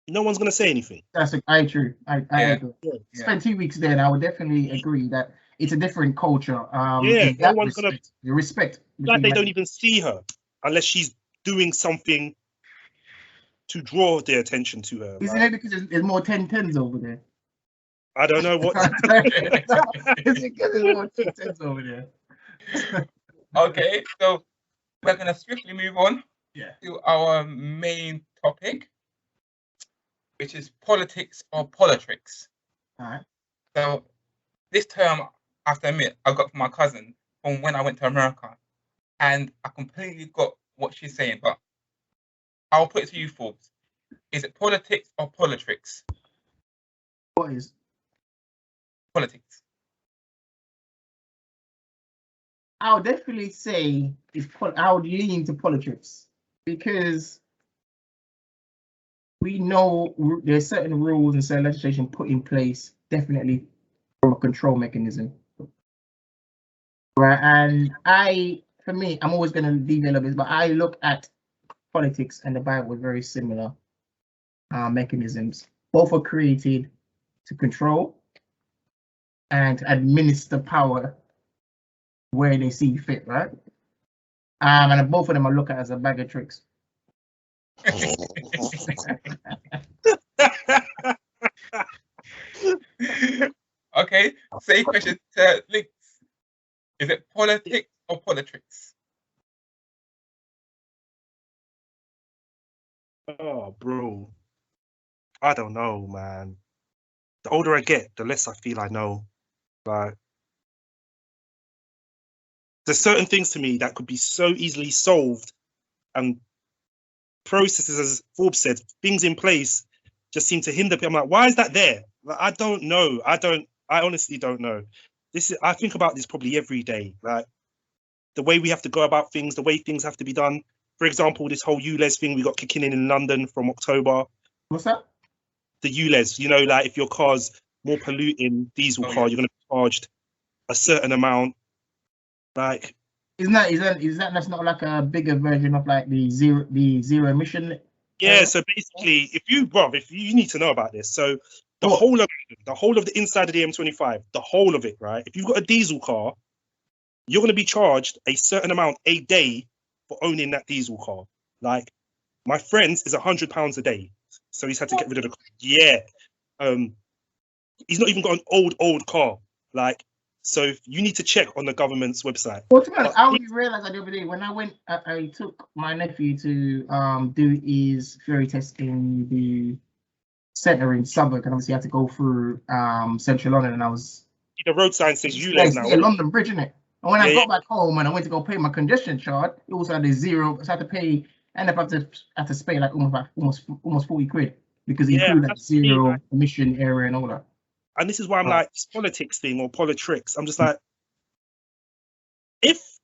no one's gonna say anything. I agree. I agree. Yeah. Spent 2 weeks there, and I would definitely agree that it's a different culture. No one's gonna respect. Like they don't even see her unless she's doing something to draw their attention to her. Isn't it because there's more 10-10s over there? I don't know what. Is it because there's more 10-10s over there? Okay, so we're gonna swiftly move on to our main topic, which is politics or politricks. All right. So this term, I have to admit, I got from my cousin from when I went to America, and I completely got what she's saying. But I'll put it to you, Forbes. Is it politics or politricks? What is politics? I would definitely say I would lean to politics because we know there's certain rules and certain legislation put in place definitely from a control mechanism. Right, and for me, I'm always going to deviate a little bit, but I look at politics and the Bible with very similar mechanisms. Both are created to control and administer power where they see fit, right? And both of them I look at as a bag of tricks. Okay, same question to Links. Is it politics or politricks? Oh, bro. I don't know, man. The older I get, the less I feel I know. Like, there's certain things to me that could be so easily solved, and processes, as Forbes said, things in place just seem to hinder people. I'm like, why is that there? Like, I don't know. I honestly don't know. I think about this probably every day. Like, the way we have to go about things, the way things have to be done. For example, this whole ULEZ thing we got kicking in London from October. What's that? The ULEZ, you know, like if your car's more polluting diesel car, you're going to be charged a certain amount. Like, is that that's not like a bigger version of like the zero emission? Yeah. So basically, if you need to know about this, so the whole of the inside of the M25, the whole of it, right? If you've got a diesel car, you're going to be charged a certain amount a day for owning that diesel car. Like, my friend's is £100 a day, so he's had to get rid of the car. Yeah, he's not even got an old car. Like, so you need to check on the government's website. Well, to be honest, I only realized that the other day when I went. I took my nephew to do his theory test in the centre in Southwark, and obviously I had to go through central London, and I was. The road sign says now. Yeah, London Bridge, isn't it? And when I got back home and I went to go pay my congestion charge, it also had a zero. So I had to pay, end up have to pay like almost 40 quid because it included like zero emission area and all that. And this is why I'm like, this politics thing or Politricks. I'm just like, if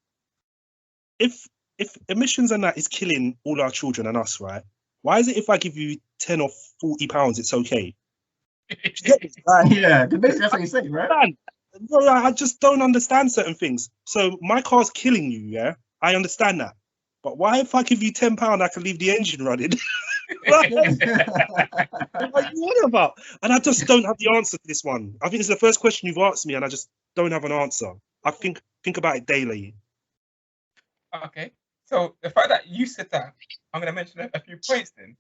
emissions and that is killing all our children and us, right? Why is it if I give you £10 or £40, it's okay? Yeah, basically that's what you say, right? Man, bro, I just don't understand certain things. So my car's killing you, yeah? I understand that. But why if I give you £10, I can leave the engine running? What are you on about? And I just don't have the answer to this one. I think it's the first question you've asked me, and I just don't have an answer. I think about it daily. Okay, so the fact that you said that, I'm going to mention a few points then.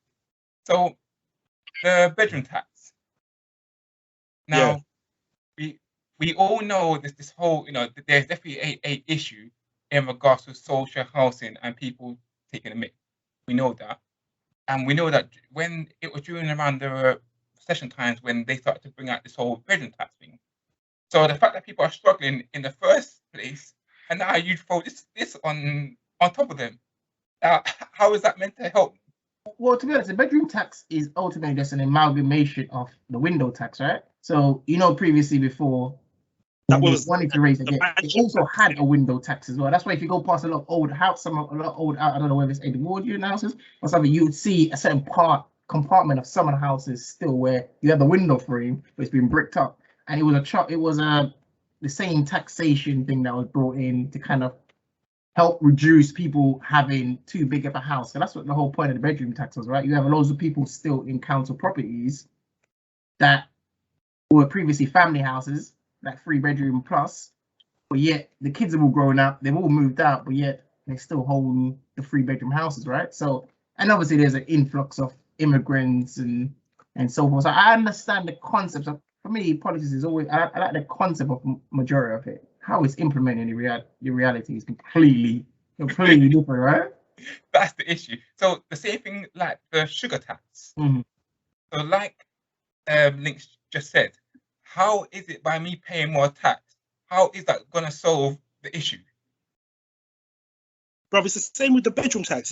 So the bedroom tax. Now, we all know this whole, there's definitely a issue in regards to social housing and people taking a mick. We know that. And we know that when it was during around the recession times when they started to bring out this whole bedroom tax thing. So the fact that people are struggling in the first place, and now you throw this on top of them, how is that meant to help? Well, to be honest, the bedroom tax is ultimately just an amalgamation of the window tax, right? So, previously before, that was wanting to raise it. It also had a window tax as well. That's why if you go past a lot of old house, I don't know whether it's Edwardian houses or something, you would see a certain compartment of some of the houses still where you have the window frame, but it's been bricked up, and it was the same taxation thing that was brought in to kind of help reduce people having too big of a house. So that's what the whole point of the bedroom tax was, right? You have loads of people still in council properties that were previously family houses, like 3-bedroom plus, but yet the kids have all grown up, they've all moved out, but yet they're still holding the 3-bedroom houses, right? So, and obviously there's an influx of immigrants and so forth. So I understand the concepts of, for me, politics is always, I like the concept of majority of it. How it's implemented in the reality is completely different, right? That's the issue. So the same thing like the sugar tax. Mm-hmm. So like Lynx just said, how is it by me paying more tax? How is that going to solve the issue? Bro, it's the same with the bedroom tax.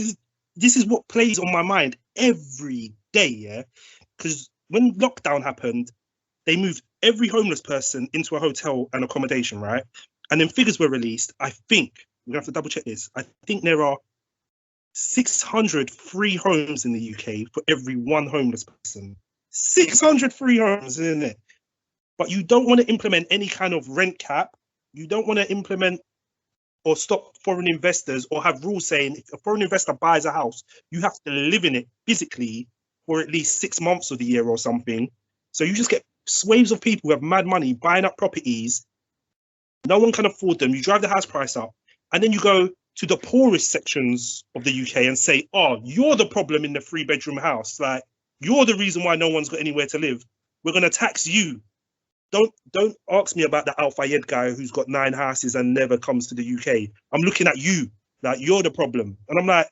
This is what plays on my mind every day, yeah? Because when lockdown happened, they moved every homeless person into a hotel and accommodation, right? And then figures were released. I think, we're going to have to double check this. I think there are 600 free homes in the UK for every one homeless person. 600 free homes, isn't it? But you don't want to implement any kind of rent cap. You don't want to implement or stop foreign investors or have rules saying if a foreign investor buys a house, you have to live in it physically for at least 6 months of the year or something. So you just get swaves of people who have mad money buying up properties. No one can afford them. You drive the house price up, and then you go to the poorest sections of the UK and say, oh, you're the problem in the 3-bedroom house. Like, you're the reason why no one's got anywhere to live. We're going to tax you. Don't ask me about the Al Fayed guy who's got 9 houses and never comes to the UK. I'm looking at you. Like, you're the problem. And I'm like,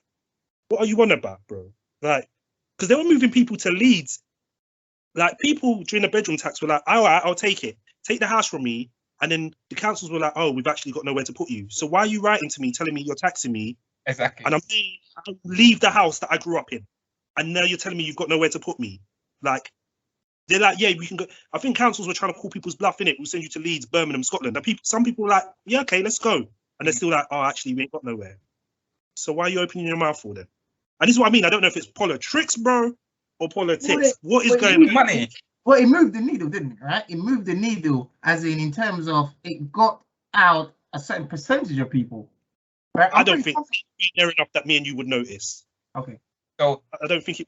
what are you on about, bro? Like, because they were moving people to Leeds. Like, people during the bedroom tax were like, all right, I'll take it. Take the house from me. And then the councils were like, oh, we've actually got nowhere to put you. So why are you writing to me, telling me you're taxing me? Exactly. And I'm saying, I'll leave the house that I grew up in. And now you're telling me you've got nowhere to put me. Like, they're like, yeah, we can go. I think councils were trying to call people's bluff, innit? We'll send you to Leeds, Birmingham, Scotland. And some people were like, yeah, okay, let's go. And they're still like, oh, actually, we ain't got nowhere. So why are you opening your mouth for them? And this is what I mean. I don't know if it's Politricks, bro, or politics. What is going on? Money. Well, it moved the needle, didn't it? Right? It moved the needle, as in terms of it got out a certain percentage of people. Right? I don't think it's near enough that me and you would notice. Okay. So I don't think it.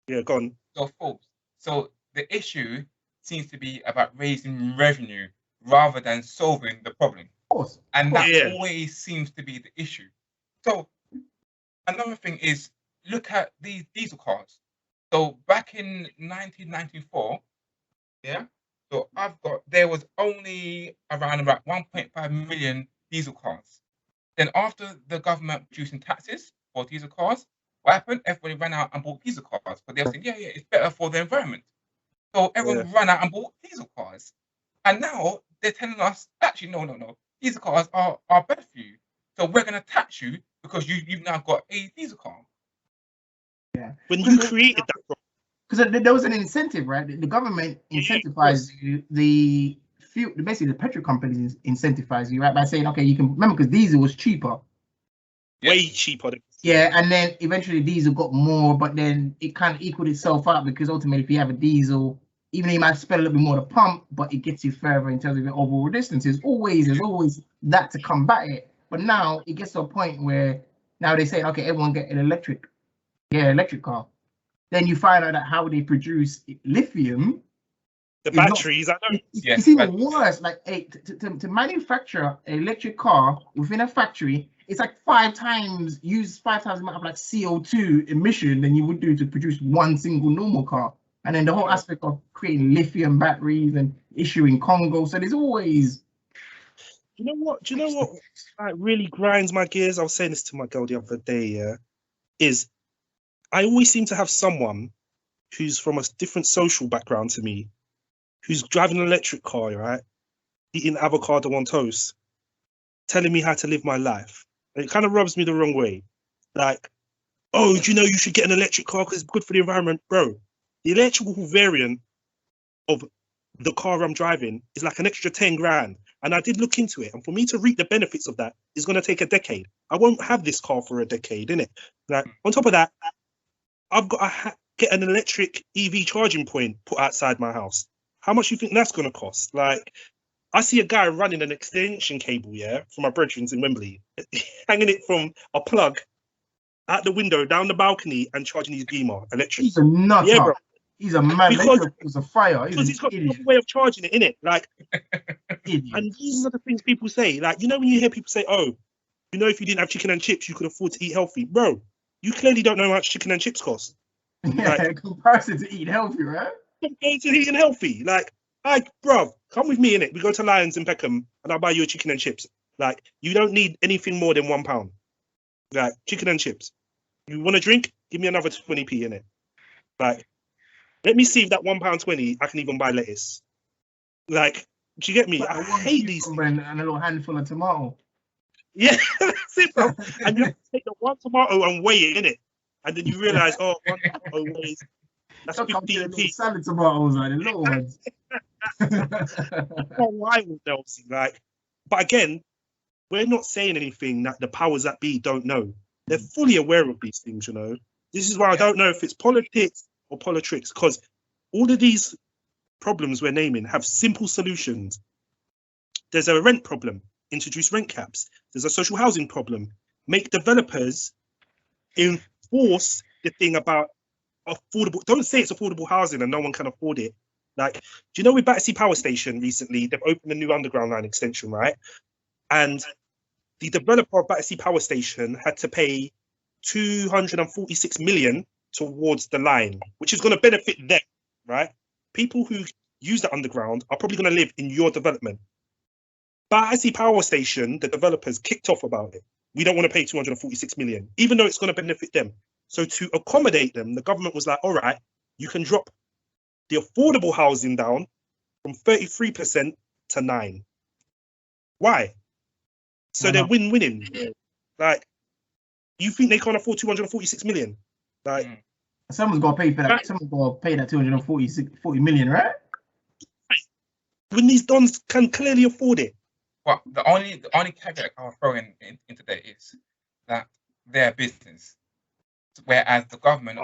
Yeah, go on. So folks, so the issue seems to be about raising revenue rather than solving the problem. Of course. And that always seems to be the issue. So another thing is look at these diesel cars. So back in 1994, yeah. So there was only around about 1.5 million diesel cars. Then after the government reducing taxes for diesel cars, what happened? Everybody ran out and bought diesel cars. But they were saying, yeah, it's better for the environment. So everyone ran out and bought diesel cars. And now they're telling us, actually, no. Diesel cars are better for you. So we're going to tax you because you've now got a diesel car. Yeah. When you created that, because there was an incentive, right? The government incentivized you, the fuel, basically the petrol companies incentivize you, right, by saying, okay, you can remember because diesel was cheaper. way cheaper. Yeah, and then eventually diesel got more, but then it kind of equaled itself out because ultimately, if you have a diesel, even though you might spend a little bit more to pump, but it gets you further in terms of your overall distance. There's always that to combat it. But now it gets to a point where now they're saying, okay, everyone get an electric car. Then you find out that how they produce lithium. The batteries, I know. It's even worse. Like to manufacture an electric car within a factory, it's like 5 times the amount of like CO2 emission than you would do to produce one single normal car. And then the whole aspect of creating lithium batteries and issuing Congo. So there's always. Do you know what like really grinds my gears? I was saying this to my girl the other day, yeah, is I always seem to have someone who's from a different social background to me, who's driving an electric car, right? Eating avocado on toast, telling me how to live my life. And it kind of rubs me the wrong way. Like, oh, do you know you should get an electric car because it's good for the environment? Bro, the electrical variant of the car I'm driving is like an extra 10 grand. And I did look into it. And for me to reap the benefits of that is going to take a decade. I won't have this car for a decade, innit? Like, on top of that, I've got to get an electric EV charging point put outside my house. How much do you think that's going to cost? Like, I see a guy running an extension cable, yeah, from my brethren's in Wembley, hanging it from a plug out the window, down the balcony, and charging his Beamer electric. He's a nut. Yeah, bro. He's a man. Because it's a fire. Because he's got a way of charging it, innit? Like, idiot. And these are the things people say. Like, you know, when you hear people say, oh, you know, if you didn't have chicken and chips, you could afford to eat healthy. Bro, you clearly don't know how much chicken and chips cost. Yeah, like, in comparison to eating healthy, right? Compared to eating healthy. Like, bro, come with me, innit? We go to Lions in Peckham and I'll buy you a chicken and chips. Like, you don't need anything more than £1. Like, chicken and chips. You want a drink? Give me another 20p, innit? Like, let me see if that £1.20 I can even buy lettuce. Like, do you get me? Like I hate these things. And a little handful of tomato. Yeah, that's it, bro. And you have to take the one tomato and weigh it, innit? And then you realise, oh, one tomato weighs, that's 15p. Salad tomatoes are the little ones. Wild, Elsie. Like, but again, we're not saying anything that the powers that be don't know. They're fully aware of these things, you know. This is why I don't know if it's politics or Politricks, because all of these problems we're naming have simple solutions. There's a rent problem, introduce rent caps. There's a social housing problem, make developers enforce the thing about affordable. Don't say it's affordable housing and no one can afford it. Like, do you know with Battersea Power Station recently, they've opened a new underground line extension, right? And the developer of Battersea Power Station had to pay 246 million towards the line, which is going to benefit them, right? People who use the underground are probably going to live in your development. Battersea Power Station, the developers kicked off about it. We don't want to pay 246 million, even though it's going to benefit them. So to accommodate them, the government was like, all right, you can drop the affordable housing down from 33% to 9%. Why? So they're win-winning. Like, you think they can't afford 246 million? Like, someone's got to pay for that. Someone's got to pay that 40 million, right? When these dons can clearly afford it. But the only caveat I'll throw into there is that they're business, whereas the government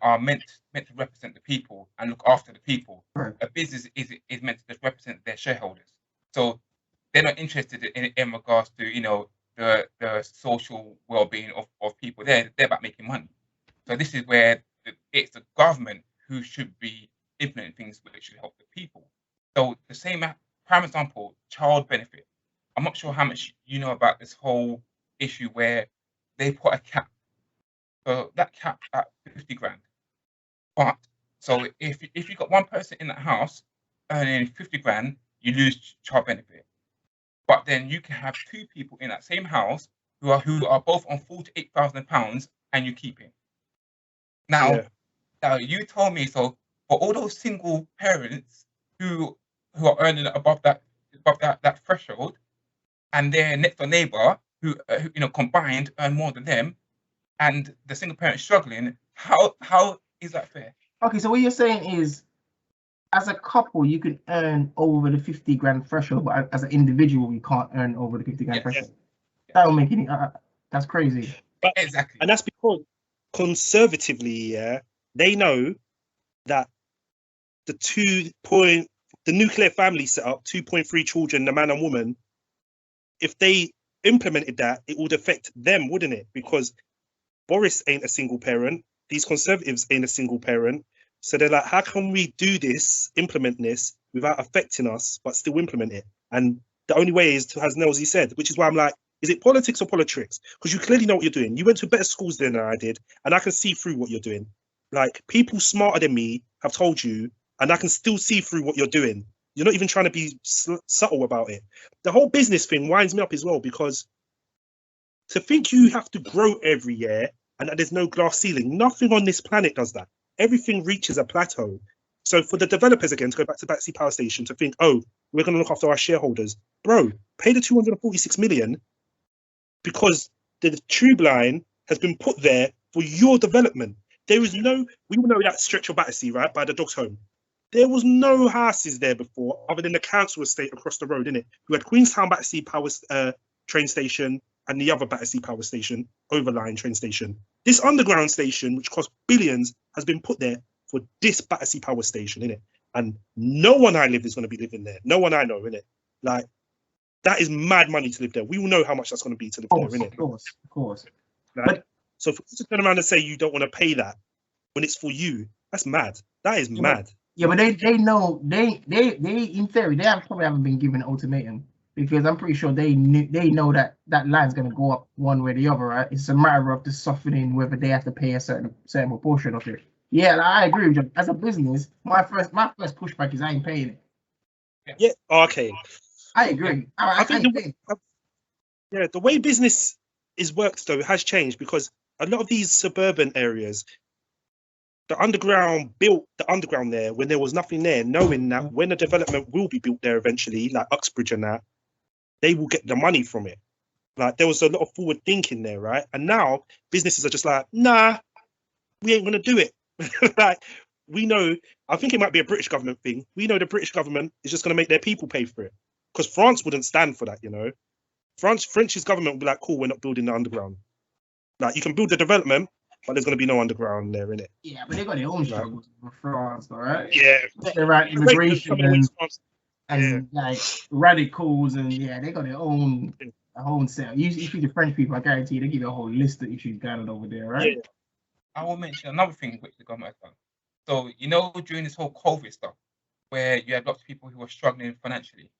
are meant to represent the people and look after the people. Right. A business is meant to represent their shareholders, so they're not interested in regards to, you know, the social well-being of people. They're about making money. So this is where it's the government who should be implementing things which should help the people. So the same prime example, child benefit. I'm not sure how much you know about this whole issue where they put a cap. So that cap at 50 grand. But so if you got one person in that house earning 50 grand, you lose child benefit. But then you can have two people in that same house who are both on £48,000 and you keep it. Now, now you told me, so for all those single parents who are earning above that threshold, and their next door neighbor who combined earn more than them, and the single parent struggling, how is that fair? Okay, so what you're saying is, as a couple, you can earn over the 50 grand threshold, but as an individual, you can't earn over the 50 grand threshold. That don't make any. That's crazy. But, exactly. And that's because conservatively, they know that the nuclear family setup, 2.3 children, the man and woman, if they implemented that, it would affect them, wouldn't it? Because Boris ain't a single parent. These Conservatives ain't a single parent. So they're like, how can we do this, implement this without affecting us, but still implement it? And the only way is to, as Nelsie said, which is why I'm like, is it politics or Politricks? Because you clearly know what you're doing. You went to better schools than I did, and I can see through what you're doing. Like, people smarter than me have told you, and I can still see through what you're doing. You're not even trying to be subtle about it. The whole business thing winds me up as well, because to think you have to grow every year and that there's no glass ceiling, nothing on this planet does that. Everything reaches a plateau. So for the developers, again, to go back to Battersea Power Station, to think, oh, we're going to look after our shareholders. Bro, pay the 246 million because the tube line has been put there for your development. There is no, we all know that stretch of Battersea, right, by the dog's home. There was no houses there before other than the council estate across the road, innit? We had Queenstown Battersea Power train station and the other Battersea Power Station, Overline train station. This underground station, which cost billions, has been put there for this Battersea Power Station, innit? And no one I live is going to be living there. No one I know, innit? Like, that is mad money to live there. We all know how much that's going to be to live there, innit? Of course. Like, But, so for you to turn around and say you don't want to pay that when it's for you, that's mad. That is mad. Yeah, but they know they in theory probably haven't been given an ultimatum, because I'm pretty sure they know that line's gonna go up one way or the other, right? It's a matter of just softening whether they have to pay a certain proportion of it. Yeah, like, I agree with you. As a business, my first pushback is I ain't paying it. Yeah, okay. I agree. I think the way business is worked though has changed, because a lot of these suburban areas, the underground built the underground there when there was nothing there, knowing that when the development will be built there eventually, like Uxbridge and that, they will get the money from it. Like, there was a lot of forward thinking there, right? And now businesses are just like, nah, we ain't gonna do it. Like, we know, I think it might be a British government thing. We know the British government is just gonna make their people pay for it, because France wouldn't stand for that, you know. French's government would be like, cool, we're not building the underground. Like, you can build the development, but there's going to be no underground there, innit? Yeah, but they got their own struggles with France, all right? Yeah. They're right, immigration and like radicals, and they got their own set. You speak to French people, I guarantee you, they give you a whole list of issues gathered over there, right? Yeah. I will mention another thing which the government has done. So, you know, during this whole COVID stuff, where you had lots of people who were struggling financially.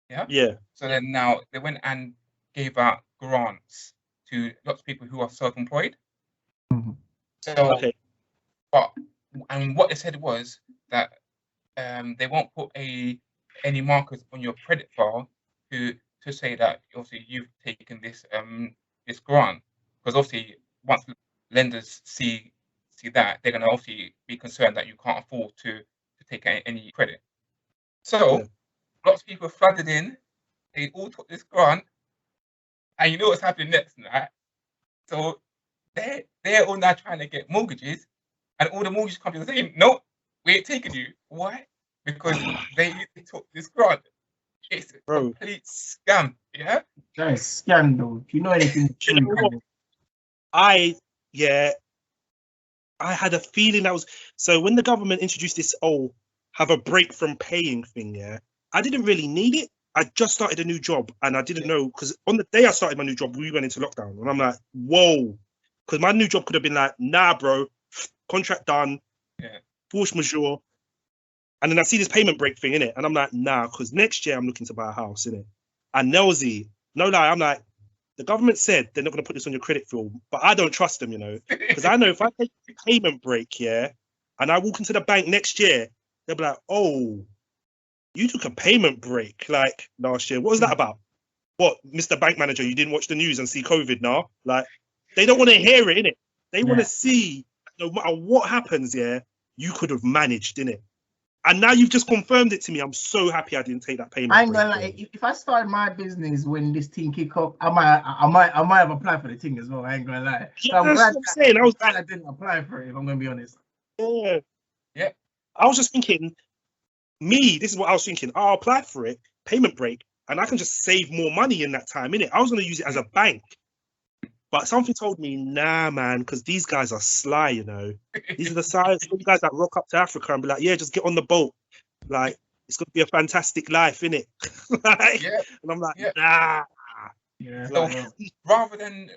Yeah? Yeah. So then now they went and gave out grants to lots of people who are self-employed. So, and what they said was that they won't put any markers on your credit file to say that obviously you've taken this this grant, because obviously once lenders see that, they're going to obviously be concerned that you can't afford to take any credit. So lots of people flooded in. They all took this grant, and you know what's happening next, right? So they're all now trying to get mortgages, and all the mortgage companies are saying, "No, we ain't taking you." Why? Because they took this grant. It's a complete scam. Yeah, that is scandal. Do you know anything? I had a feeling that was so when the government introduced this have a break from paying thing. Yeah, I didn't really need it. I just started a new job and I didn't know, because on the day I started my new job, we went into lockdown, and I'm like, whoa, because my new job could have been like, nah, bro, contract done, force majeure. And then I see this payment break thing in it, and I'm like, nah, because next year I'm looking to buy a house in it. And Nelsie, no lie, I'm like, the government said they're not going to put this on your credit film, but I don't trust them, you know, because I know if I take a payment break, yeah, and I walk into the bank next year, they'll be like, oh, you took a payment break like last year. What was that about? What, Mr. Bank Manager, you didn't watch the news and see COVID now? Like, they don't want to hear it, innit? They want to see, no matter what happens, yeah, you could have managed, innit? And now you've just confirmed it to me. I'm so happy I didn't take that payment. I ain't gonna lie. If I started my business when this thing kick off, I might have applied for the thing as well. I ain't gonna lie. Yeah, So that's what I'm saying. I'm glad I didn't apply for it. If I'm gonna be honest. Yeah. Yeah. I was just thinking, this is what I was thinking. I'll apply for it, payment break, and I can just save more money in that time, innit? I was gonna use it as a bank. But something told me, nah, man, because these guys are sly, you know. These are the guys that rock up to Africa and be like, yeah, just get on the boat. Like, it's going to be a fantastic life, innit? Like, Yeah. And I'm like, Yeah. nah. Yeah. So rather than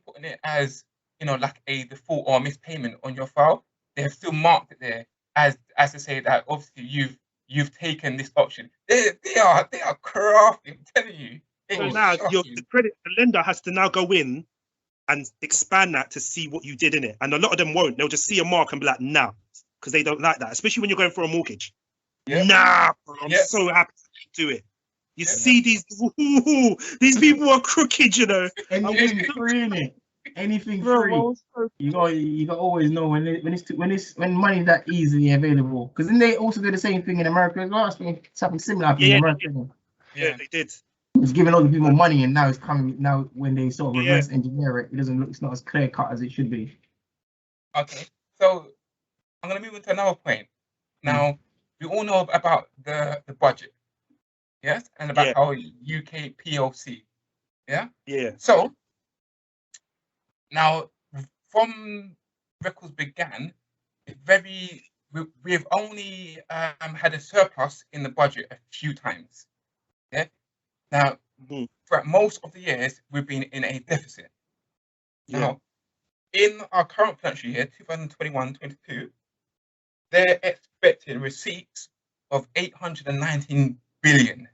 putting it as, you know, like a default or missed payment on your file, they have still marked it there as to say that obviously you've taken this option. They are crafty, I'm telling you. So now the lender has to now go in and expand that to see what you did in it. And a lot of them won't. They'll just see a mark and be like, nah, because they don't like that, especially when you're going for a mortgage. Yeah. Nah, bro, I'm so happy to do it. You see these people are crooked, you know. Anything free, innit? Anything free. You got always know when money's that easily available. Because then they also do the same thing in America as well. I think something similar in America. Yeah, they did. It's giving all the people money, and now it's coming. Now when they sort of reverse engineer it, it doesn't look. It's not as clear cut as it should be. Okay, so I'm gonna move on to another point. Now we all know about the budget, yes, and about our UK PLC, yeah. So now, from records began, we've only had a surplus in the budget a few times, yeah. Now, throughout most of the years, we've been in a deficit. Now, in our current financial year, 2021-22, they're expecting receipts of 819 billion.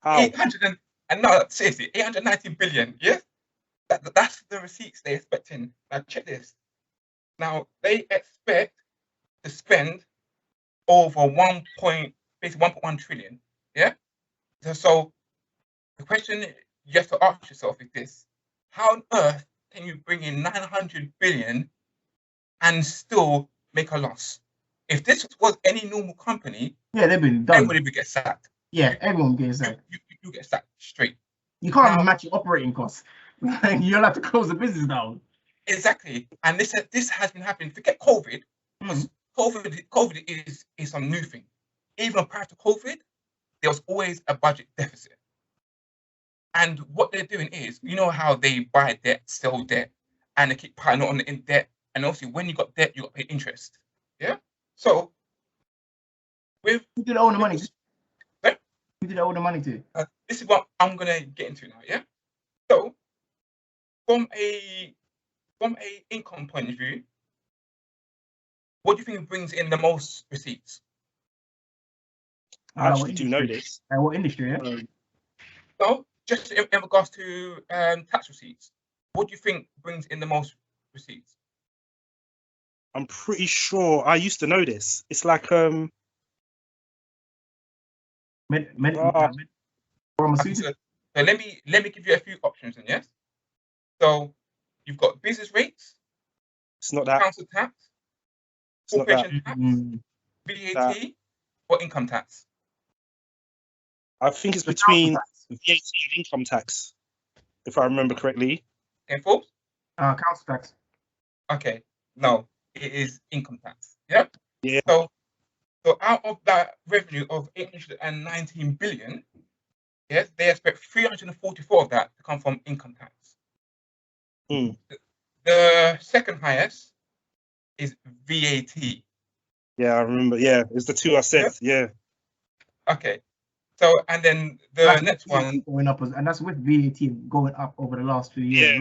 How? 819 billion, yes? That's the receipts they're expecting. Now, check this. Now, they expect to spend over 1.1 trillion, yeah? So the question you have to ask yourself is this: how on earth can you bring in 900 billion and still make a loss? If this was any normal company, they've been done. Everybody would get sacked. Yeah, everyone gets sacked. You get sacked straight. You can't match your operating costs. You'll have to close the business down. Exactly, and this has been happening. Forget COVID, because COVID is some new thing. Even prior to COVID, there was always a budget deficit. And what they're doing is, you know how they buy debt, sell debt, and they keep piling on in debt. And obviously, when you got debt, you got to pay interest. Yeah. So, who did owe the money? Who did owe the money to? This is what I'm gonna get into now. Yeah. So, from a income point of view, what do you think brings in the most receipts? I actually do know this. What industry? Yeah. So, just in regards to tax receipts, what do you think brings in the most receipts? I'm pretty sure I used to know this. It's like So let me give you a few options, and yes. So you've got business rates. It's not that. Council tax. Corporation tax. VAT or income tax. I think it's between VAT and income tax, if I remember correctly. Okay, folks. Council tax. Okay, no, it is income tax. Yeah. Yeah. So out of that revenue of 819 billion, yes, they expect 344 of that to come from income tax. The second highest is VAT. Yeah, I remember. Yeah, it's the two I said. Yeah. Okay. So, and then the next one going up, and that's with VAT going up over the last few years.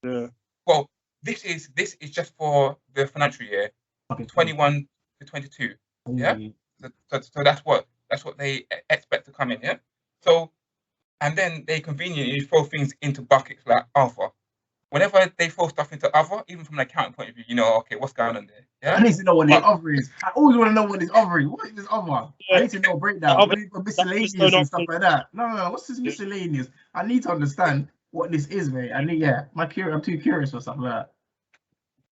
Yeah. Well, this is just for the financial year, 21 to 22. Yeah. So that's what they expect to come in. Yeah. So and then they conveniently throw things into buckets like other. Whenever they throw stuff into other, even from an accounting point of view, you know, okay, what's going on there? I Yeah. need to know what this But- other is. I always want to know what this other is. What is this other? I need to know a breakdown. other- What is miscellaneous going on and stuff like that? No. What's this Yeah. miscellaneous? I need to understand what this is, mate. I need, yeah. I'm too curious for stuff like that.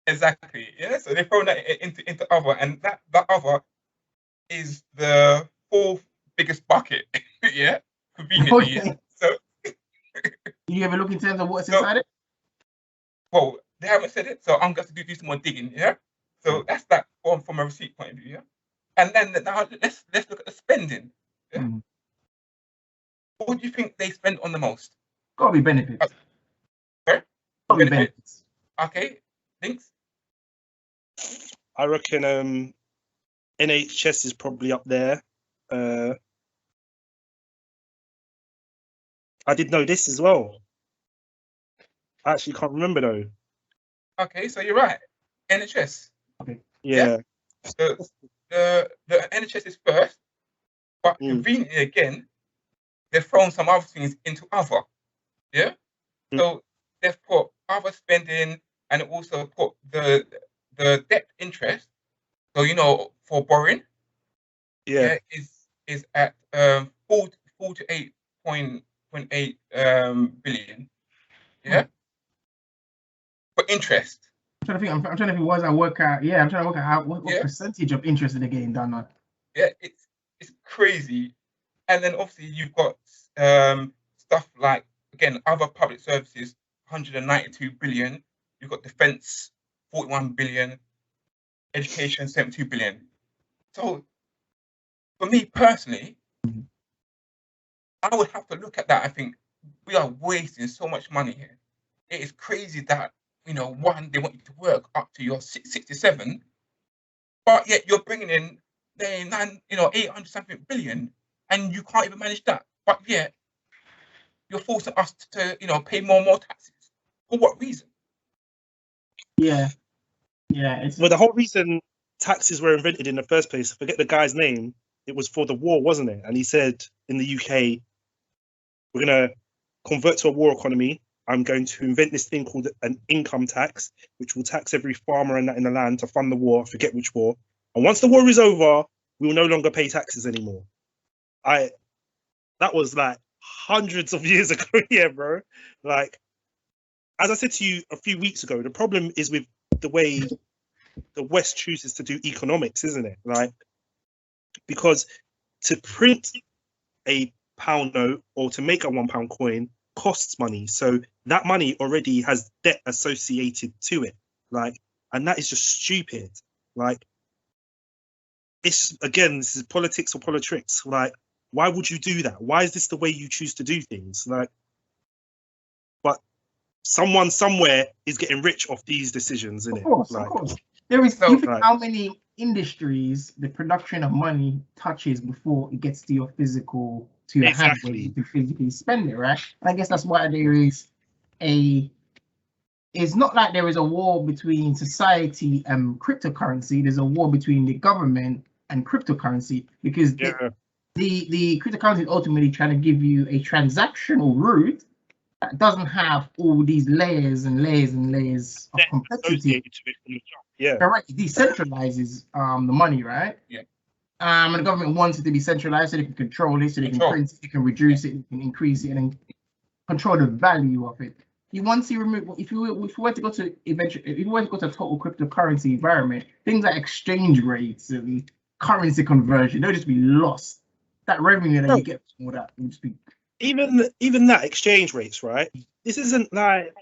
Exactly. Yeah. So they throw that into other, and that other is the fourth biggest bucket. Yeah. Conveniently. Yeah? Okay. So, You ever look in terms of what's So- inside it? well, they haven't said it, so I'm going to do some more digging. Yeah. So that's that from a receipt point of view. Yeah. And then now let's look at the spending. Yeah. Mm. What do you think they spend on the most? Gotta be benefits. Sorry? Gotta be Benefits. benefits. Okay. Links. I reckon NHS is probably up there. I did know this as well. I actually can't remember though. Okay, so you're right. NHS. Yeah. So the NHS is first, but Mm. conveniently again, they've thrown some other things into other. Yeah. Mm. So they've put other spending and also put the debt interest. So you know, for borrowing, Yeah. is at 48.8 billion. Yeah. For interest. I'm trying to think. I'm trying to think. What does that work out? Yeah, I'm trying to work out how what Yeah. percentage of interest are they getting done on? Yeah, it's crazy. And then obviously you've got stuff like, again, other public services, 192 billion. You've got defense, 41 billion, education, 72 billion. So for me personally, I would have to look at that. I think we are wasting so much money here. It is crazy that, you know, one, they want you to work up to your 67, but yet you're bringing in 800 something billion, and you can't even manage that. But yet you're forcing us to, pay more and more taxes. For what reason? Yeah, it's Well, the whole reason taxes were invented in the first place, I forget the guy's name, it was for the war, wasn't it? And he said in the UK, we're going to convert to a war economy. I'm going to invent this thing called an income tax, which will tax every farmer and that in the land to fund the war, I forget which war. And once the war is over, we will no longer pay taxes anymore. That was like hundreds of years ago, yeah, bro. Like, as I said to you a few weeks ago, the problem is with the way the West chooses to do economics, isn't it? Like, because to print a pound note or to make a £1 coin costs money. So that money already has debt associated to it. Like, and that is just stupid. Like, it's, again, this is politics or politricks. Like, why would you do that? Why is this the way you choose to do things? Like, but someone somewhere is getting rich off these decisions, isn't it? of course. There is. So- You think Right. how many industries the production of money touches before it gets to your physical, to your hand, where Exactly. you can physically spend it, right? And I guess that's why there is a. It's not like there is a war between society and cryptocurrency. There's a war between the government and cryptocurrency, because Yeah. the cryptocurrency is ultimately trying to give you a transactional route that doesn't have all these layers and layers and layers of Debt complexity. associated to it from the jump. Yeah. Correct. It decentralizes the money, right? Yeah. And the government wants it to be centralized so they can control it, so they can Control. print it, they can reduce it, they can increase it, and then control the value of it. Once you remove, if you were to go to if you were to go to a total cryptocurrency environment, things like exchange rates and currency conversion, they'll just be lost. That revenue that No. you get from all that will just be. Even that exchange rates, right? This isn't like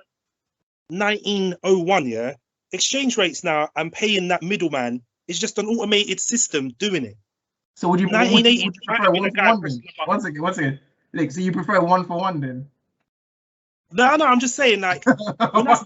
1901, yeah. Exchange rates now, I'm paying that middleman. It's just an automated system doing it. So would you 1980, prefer I mean, one the for guy one pressing then? the button. Once again. Like, so you prefer one for one then? No, I'm just saying, like, when I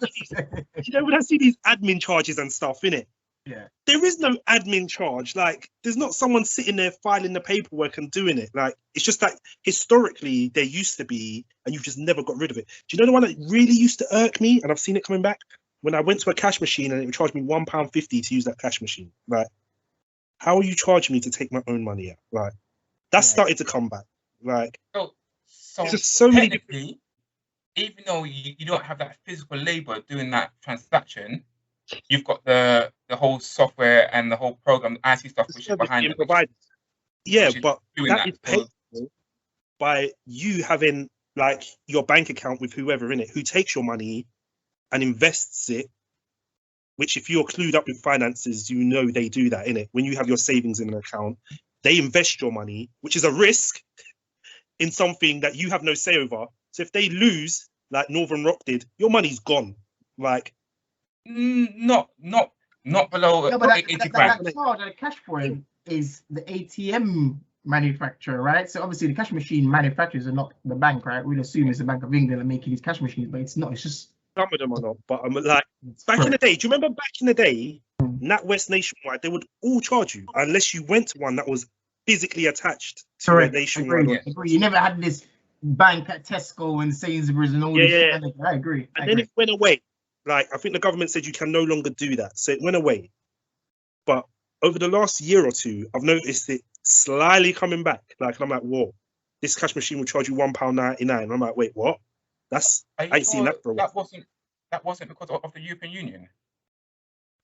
Yeah. see these admin charges and stuff, innit? Yeah. There is no admin charge. Like, there's not someone sitting there filing the paperwork and doing it. Like, it's just like historically there used to be, and you've just never got rid of it. Do you know the one that really used to irk me, and I've seen it coming back? When I went to a cash machine and it would charge me £1.50 to use that cash machine. Like, how are you charging me to take my own money out? Like, that Yeah. started to come back. Like, So So There's just so many different. technically, even though you don't have that physical labor doing that transaction, you've got the whole software and the whole program, IT stuff, which is service behind being it, provided. Yeah, which is but doing that that. is paid for by you having like your bank account with whoever in it who takes your money and invests it. Which, if you're clued up with finances, you know they do that in it. When you have your savings in an account, they invest your money, which is a risk in something that you have no say over. So if they lose, like Northern Rock did, your money's gone. Like, Not below No, but 80 grand. that card, that cash point is the ATM manufacturer, right? So obviously the cash machine manufacturers are not the bank, right? We'd assume it's the Bank of England and making these cash machines, but it's not. It's just some of them are not. But I'm like, back in the day, do you remember back in the day, NatWest Nationwide, they would all charge you unless you went to one that was physically attached to correct. a Nationwide. Agree. You never had this bank at Tesco and Sainsbury's and all Yeah, this yeah. shit. I agree. And then it went away. Like, I think the government said you can no longer do that. So it went away. But over the last year or two, I've noticed it slyly coming back. Like, and I'm like, whoa, this cash machine will charge you £1.99. I'm like, wait, what? That's, I Are you ain't seen sure that for a while. that wasn't because of the European Union?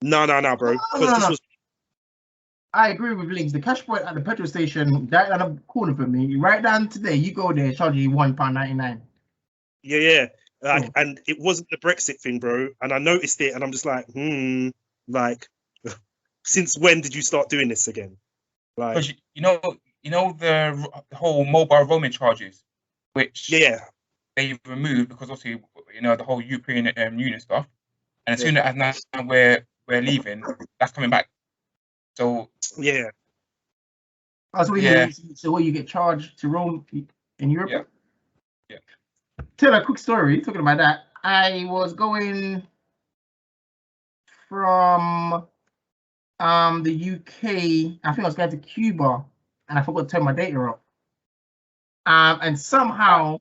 No, bro. Because this was. I agree with Links. The cash point at the petrol station, right on the corner for me, right down today, you go there, charge you £1.99. Yeah. Like, and it wasn't the Brexit thing, bro. And I noticed it, and I'm just like, like, since when did you start doing this again? Like, Because you know the whole mobile roaming charges, which they removed because obviously the whole European Union stuff, and as soon as now we're leaving, that's coming back. So yeah. Oh, so what you get charged to roam in Europe? Yeah. Tell a quick story. Talking about that, I was going from the UK. I think I was going to Cuba, and I forgot to turn my data off. And somehow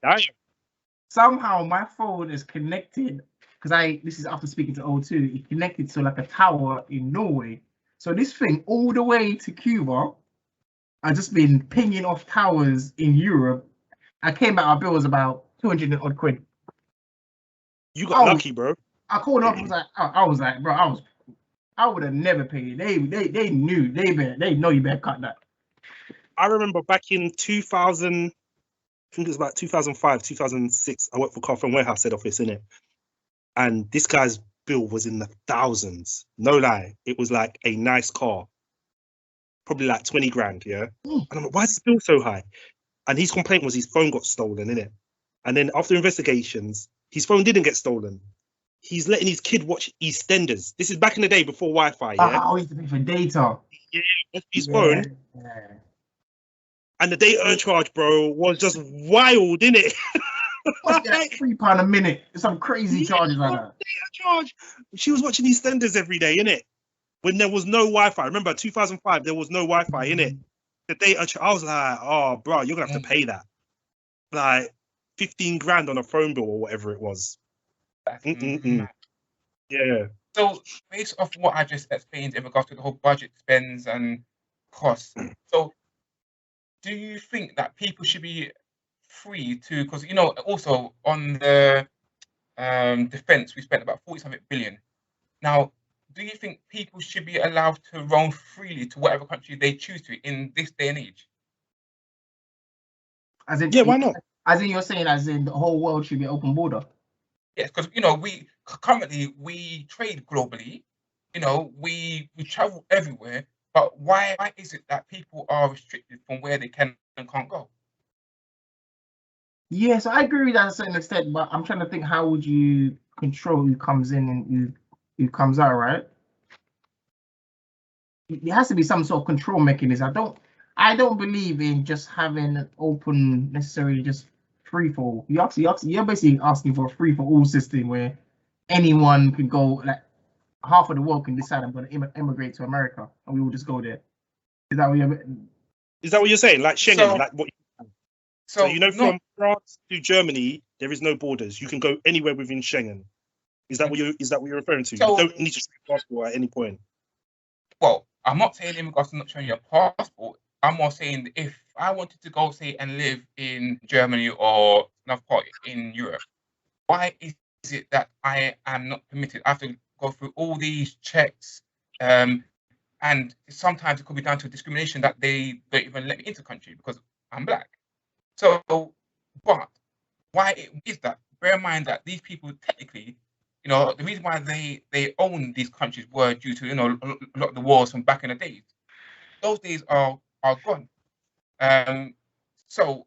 my phone is connected because this is after speaking to O2. It connected to like a tower in Norway. So this thing all the way to Cuba, I've just been pinging off towers in Europe. I came back, our bill was about 200 odd quid. You got lucky, bro. I called up. I was like, bro, I would have never paid it. They knew. They know you better cut that. I remember back in 2000, I think it was about 2005, 2006. I worked for Carphone Warehouse head office, innit? And this guy's bill was in the thousands. No lie, it was like a nice car, probably like 20 grand, yeah. And I'm like, why is this bill so high? And his complaint was his phone got stolen, innit? And then after investigations, his phone didn't get stolen. He's letting his kid watch EastEnders. This is back in the day before Wi-Fi, yeah? I used to pay for data. Yeah, his phone. Yeah. And the data charge, bro, was just wild, innit? What's that? £3 a minute. Some crazy charges like that. Data charge. She was watching EastEnders every day, innit? When there was no Wi-Fi. Remember, 2005, there was no Wi-Fi, innit? The data I was like, oh, bro, you're going to have to pay that. Like, 15 grand on a phone bill or whatever it was. Yeah. So, based off what I just explained in regards to the whole budget spends and costs, so do you think that people should be free to, because also on the defense we spent about 40-something billion. Now, do you think people should be allowed to roam freely to whatever country they choose to in this day and age? As in, why not? As in, you're saying, as in the whole world should be open border. Yes, because we currently trade globally. We travel everywhere. But why is it that people are restricted from where they can and can't go? Yes, I agree with that to a certain extent, but I'm trying to think, how would you control who comes in and who comes out, right? There has to be some sort of control mechanism. I don't believe in just having an open, necessarily just free for all. You're basically asking for a free for all system where anyone can go, like half of the world can decide I'm going to immigrate to America and we will just go there. Is that what you're saying? Like Schengen, So, like what? So from France to Germany, there is no borders. You can go anywhere within Schengen. Is that what you're referring to? So, you don't need to show a passport at any point. Well, I'm not saying in regards to not showing your passport. I'm more saying if I wanted to go, say, and live in Germany or another part in Europe, why is it that I am not permitted? I have to go through all these checks, and sometimes it could be down to discrimination that they don't even let me into the country because I'm black. So, but why is that? Bear in mind that these people technically, the reason why they own these countries were due to a lot of the wars from back in the days. Those days are gone. So,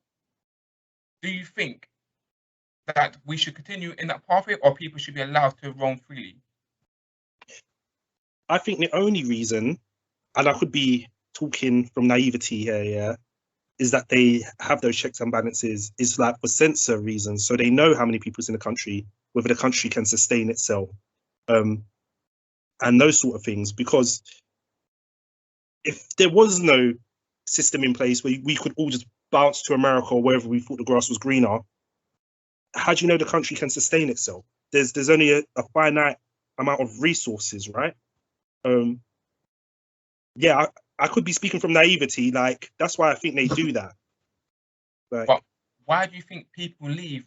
do you think that we should continue in that pathway, or people should be allowed to roam freely? I think the only reason, and I could be talking from naivety here, yeah, is that they have those checks and balances is like for censor reasons. So they know how many people's in the country, whether the country can sustain itself, and those sort of things. Because if there was no system in place where we could all just bounce to America or wherever we thought the grass was greener, how do you know the country can sustain itself? There's only a finite amount of resources, right? Yeah, I could be speaking from naivety. Like that's why I think they do that. Like, but why do you think people leave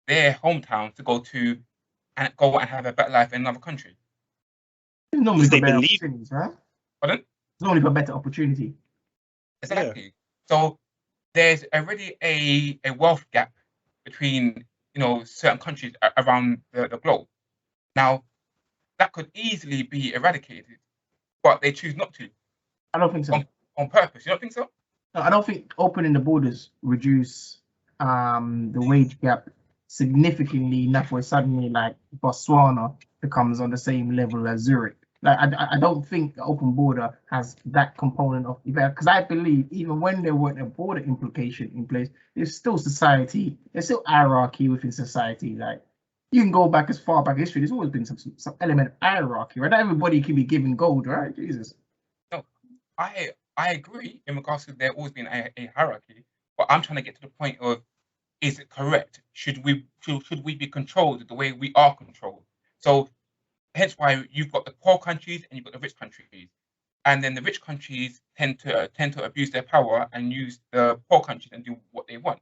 their hometown to go and have a better life in another country? It's normally for they better believe- opportunities, right? Pardon? It's normally for better opportunity. Exactly. So there's already a wealth gap between certain countries around the globe. Now that could easily be eradicated, but they choose not to I don't think so. on purpose. You don't think so? No, I don't think opening the borders reduce the wage gap significantly enough where suddenly like Botswana becomes on the same level as Zurich. Like I don't think the open border has that component of effect because I believe even when there weren't a border implication in place, there's still society, there's still hierarchy within society. Like you can go back as far back in history, there's always been some element of hierarchy, right? Not everybody can be given gold, right? Jesus. No, I agree in regards to there always been a hierarchy, but I'm trying to get to the point of, is it correct? Should we be controlled the way we are controlled? So hence why you've got the poor countries and you've got the rich countries, and then the rich countries tend to abuse their power and use the poor countries and do what they want.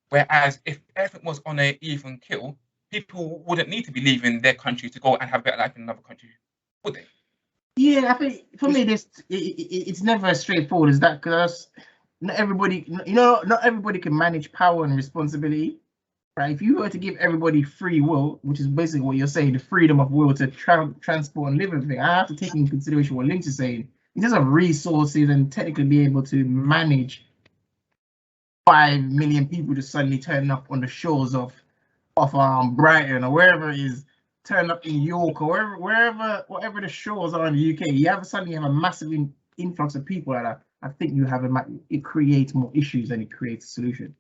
Whereas if everything was on an even kill, people wouldn't need to be leaving their country to go and have a better life in another country, would they? Yeah, I think for me, it's never as straightforward as that because not everybody, not everybody can manage power and responsibility, right? If you were to give everybody free will, which is basically what you're saying, the freedom of will to transport and live everything, I have to take in consideration what Lynch is saying. In terms of resources and technically be able to manage 5 million people just suddenly turning up on the shores of Brighton or wherever it is, turn up in York or wherever the shores are in the UK, you suddenly have a massive influx of people like that. I think it creates more issues than it creates a solution.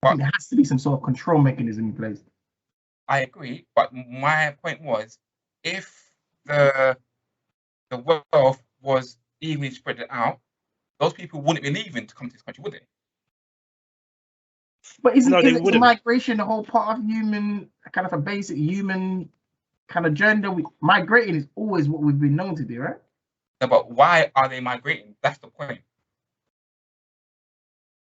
I think there has to be some sort of control mechanism in place. I agree, but my point was, if the wealth was evenly spread out, those people wouldn't be leaving to come to this country, would they? But isn't migration the whole part of human, kind of a basic human kind of agenda? Migrating is always what we've been known to do, right? No, but why are they migrating? That's the point.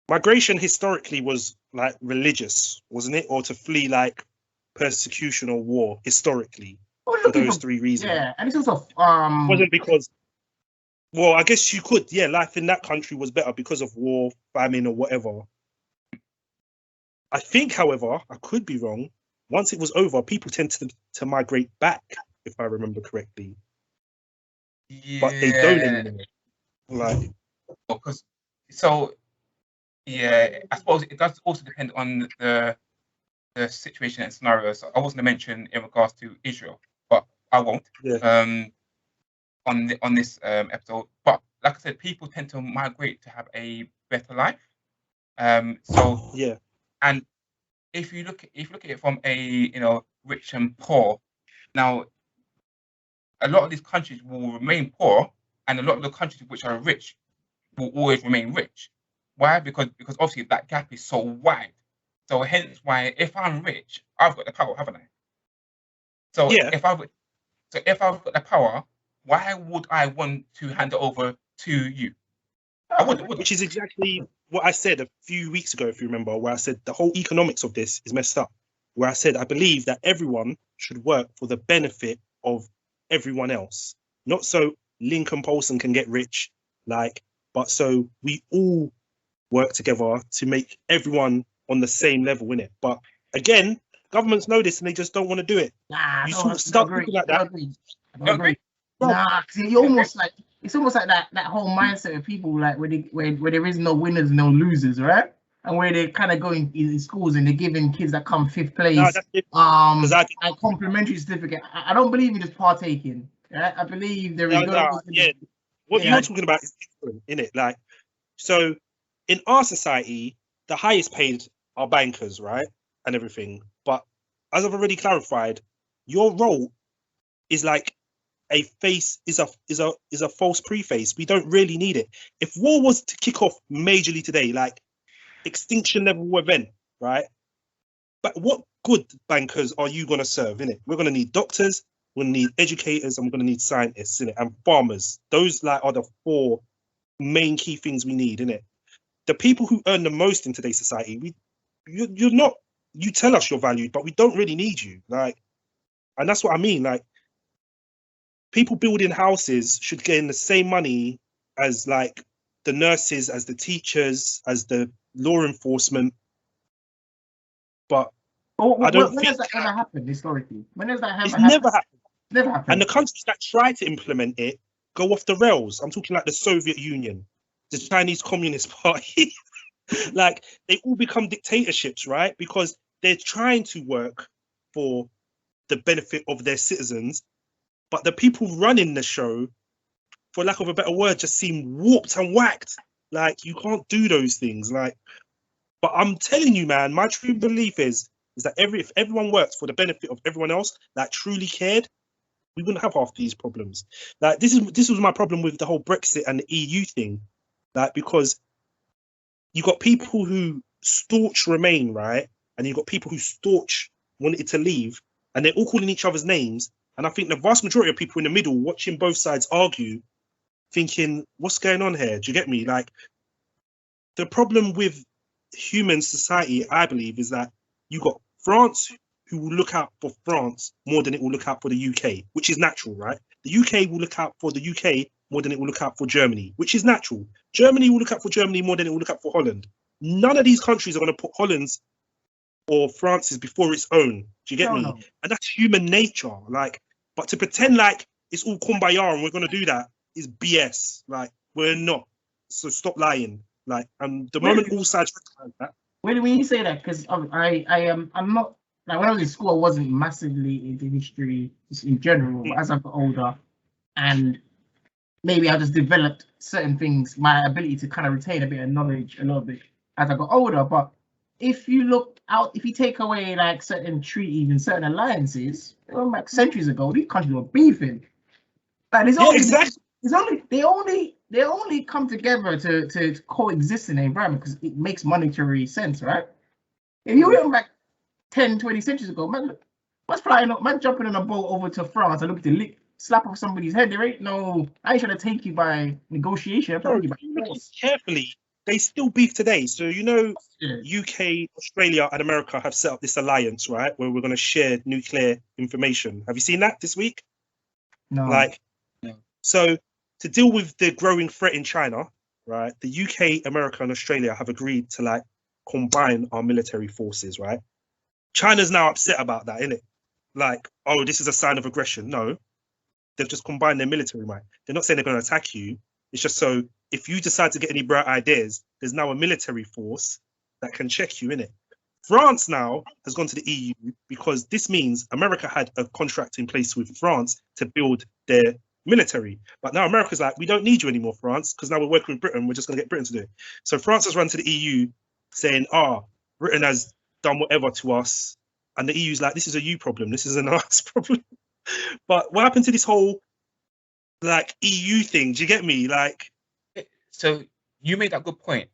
Migration historically was like religious, wasn't it? Or to flee like persecution or war historically, for those three reasons. Yeah, and it's also wasn't because, well, I guess you could, yeah, life in that country was better because of war, famine, or whatever. I think, however, I could be wrong. Once it was over, people tend to migrate back, if I remember correctly. Yeah. But they don't anymore. Like, because yeah, I suppose it does also depend on the situation and scenario. So I was going to mention in regards to Israel, but I won't. Yeah. On this episode, but like I said, people tend to migrate to have a better life. So yeah. And if you look at it from a rich and poor, now a lot of these countries will remain poor, and a lot of the countries which are rich will always remain rich. Why? Because obviously that gap is so wide. So hence why, if I'm rich, I've got the power, haven't I? So Yeah. if I've got the power, why would I want to hand it over to you? I would. Which is exactly what I said a few weeks ago, if you remember, where I said the whole economics of this is messed up. Where I said I believe that everyone should work for the benefit of everyone else, not so Lincoln Paulson can get rich, but so we all work together to make everyone on the same level in it. But again, governments know this and they just don't want to do it. Nah, You I sort of don't start agree. thinking like I don't that. agree. I You don't agree? agree. Nah, 'cause you almost like it's almost like that whole mindset of people like where there is no winners, no losers, right? And where they kind of go in schools and they're giving kids that come fifth No, place that's different. Because a complimentary certificate. I don't believe in just partaking. Right? I believe there is yeah, what you're talking about is different, innit? So in our society, the highest paid are bankers, right? And everything. But as I've already clarified, your role is like a face is a false preface. We don't really need it. If war was to kick off majorly today, like extinction level event, right? But what good bankers are you gonna serve, innit? We're gonna need doctors, we're gonna need educators, and we're gonna need scientists, innit? And farmers. Those are the four main key things we need, innit? The people who earn the most in today's society, you're not. You tell us you're valued, but we don't really need you, and that's what I mean. People building houses should gain the same money as the nurses, as the teachers, as the law enforcement. But I don't when think has that ever happened historically? When has that ever it's happened? never happened. Never And happened. the countries that try to implement it go off the rails. I'm talking like the Soviet Union, the Chinese Communist Party. They all become dictatorships, right? Because they're trying to work for the benefit of their citizens, but the people running the show, for lack of a better word, just seem warped and whacked. You can't do those things. But I'm telling you, man, my true belief is that if everyone works for the benefit of everyone else, truly cared, we wouldn't have half these problems. This was my problem with the whole Brexit and the EU thing. Because you got people who staunch Remain, right? And you got people who staunch wanted to leave, and they're all calling each other's names. And I think the vast majority of people in the middle watching both sides argue, thinking, what's going on here? Do you get me? The problem with human society, I believe, is that you got France who will look out for France more than it will look out for the UK, which is natural, right? The UK will look out for the UK more than it will look out for Germany, which is natural. Germany will look out for Germany more than it will look out for Holland. None of these countries are going to put Holland's or France's before its own. Do you get me? No. And that's human nature. But to pretend like it's all kumbaya and we're going to do that is BS. We're not. So stop lying. And the moment all sides recognize that. When you say that, because I'm not when I was in school, I wasn't massively into history in general. But as I got older, and maybe I just developed certain things, my ability to kind of retain a bit of knowledge a little bit as I got older. But if you look out, if you take away certain treaties and certain alliances, centuries ago, these countries were beefing. Exactly. They only come together to coexist in the environment because it makes monetary sense, right? If you went back 10, 20 centuries ago, man, what's flying up, man, jumping on a boat over to France and look to slap off somebody's head. There ain't no, I ain't trying to take you by negotiation. I'm trying to take you by force. Carefully, they still beef today. So UK, Australia, and America have set up this alliance, right, where we're going to share nuclear information. Have you seen that this week? No. No. So to deal with the growing threat in China, right, the UK, America, and Australia have agreed to combine our military forces, right? China's now upset about that, isn't it? Oh, this is a sign of aggression. No, they've just combined their military might. They're not saying they're going to attack you. It's just so if you decide to get any bright ideas, there's now a military force that can check you, innit? France now has gone to the EU because this means America had a contract in place with France to build their military. But now America's we don't need you anymore, France, because now we're working with Britain. We're just going to get Britain to do it. So France has run to the EU saying, Britain has done whatever to us. And the EU's this is a you problem. This isn't us problem. But what happened to this whole EU thing? Do you get me? So you made that good point.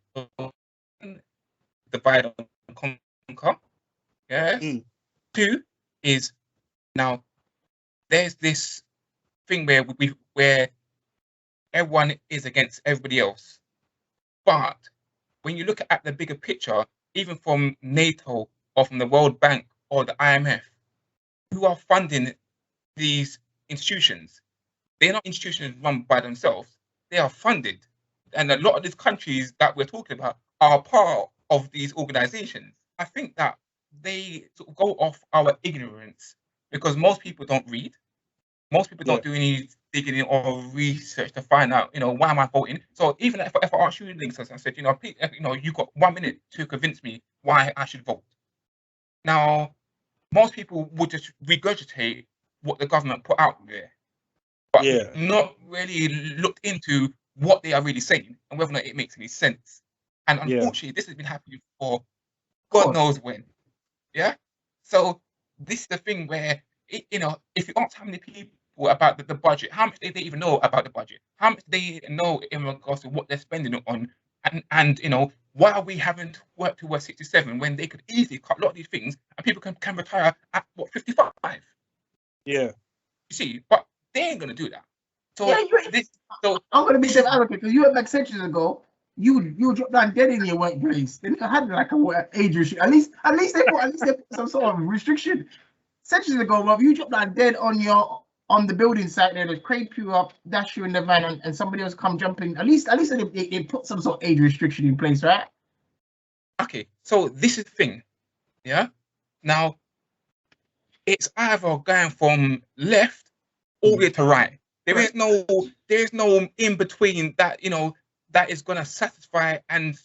Divide and conquer. Yes. Mm. 2 is now there's this thing where everyone is against everybody else. But when you look at the bigger picture, even from NATO or from the World Bank or the IMF, who are funding these institutions, they're not institutions run by themselves. They are funded. And a lot of these countries that we're talking about are part of these organizations. I think that they sort of go off our ignorance because most people don't read. Most people don't do any digging or research to find out, why am I voting? So even if I ask you links, as I said, you got 1 minute to convince me why I should vote. Now, most people would just regurgitate what the government put out there, but not really look into what they are really saying and whether or not it makes any sense. And unfortunately, this has been happening for God knows when. Yeah. So this is the thing where, if you ask how many people about the budget, how much they even know about the budget, how much they know in regards to what they're spending it on, and why are we having to work towards 67 when they could easily cut a lot of these things and people can retire at 55? Yeah. You see, but they ain't gonna do that. So I'm gonna be safe advocate because you went back centuries ago. You dropped down dead in your workplace. They had like a age restriction. At least they put some sort of restriction. Centuries ago, Rob, you dropped down dead on the building site there, they crank you up, dash you in the van, and somebody else come jumping. At least they put some sort of age restriction in place, right? Okay, so this is the thing. Yeah. Now it's either going from left all the way to right. There is no in between that, that is gonna satisfy and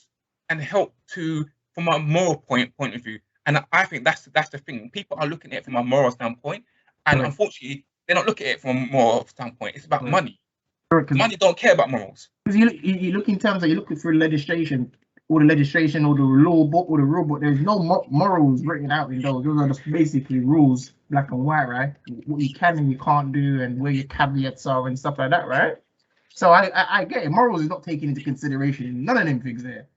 help to from a moral point of view. And I think that's the thing. People are looking at it from a moral standpoint, and unfortunately, they're not looking at it from a moral standpoint. It's about money. Money don't care about morals. Because you look in terms of you're looking for legislation, or the law book, or the rule book. There's no morals written out in those. Those are just basically rules, black and white, right? What you can and you can't do, and where your caveats are and stuff like that, right? So I get it. Morals is not taken into consideration. None of them things there.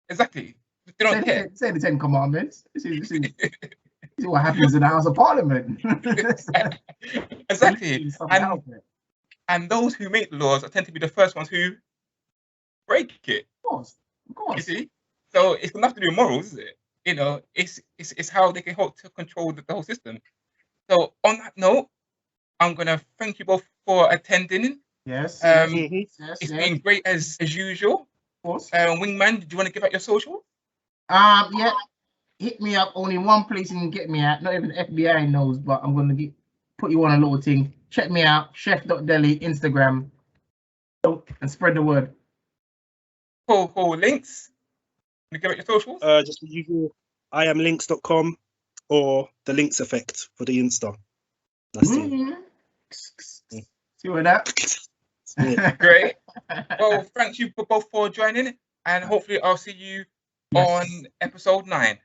Exactly. They don't care. Say the 10 Commandments. This is what happens in the House of Parliament. Exactly. And those who make the laws tend to be the first ones who break it. Of course. You see? So it's nothing to do with morals, is it? It's how they can hope to control the whole system. So on that note, I'm gonna thank you both for attending. Yes. It's been great as usual. Of course. Wingman, do you want to give out your social? Yeah. Hit me up. Only one place you can get me at. Not even the FBI knows, but I'm gonna put you on a little thing. Check me out, chef.deli, Instagram, and spread the word. Cool. Links? Can you give out your socials? Just the usual iamlinks.com or the Links Effect for the Insta. That's it. See what that? Great. Well, thank you both for joining, and hopefully I'll see you on episode 9.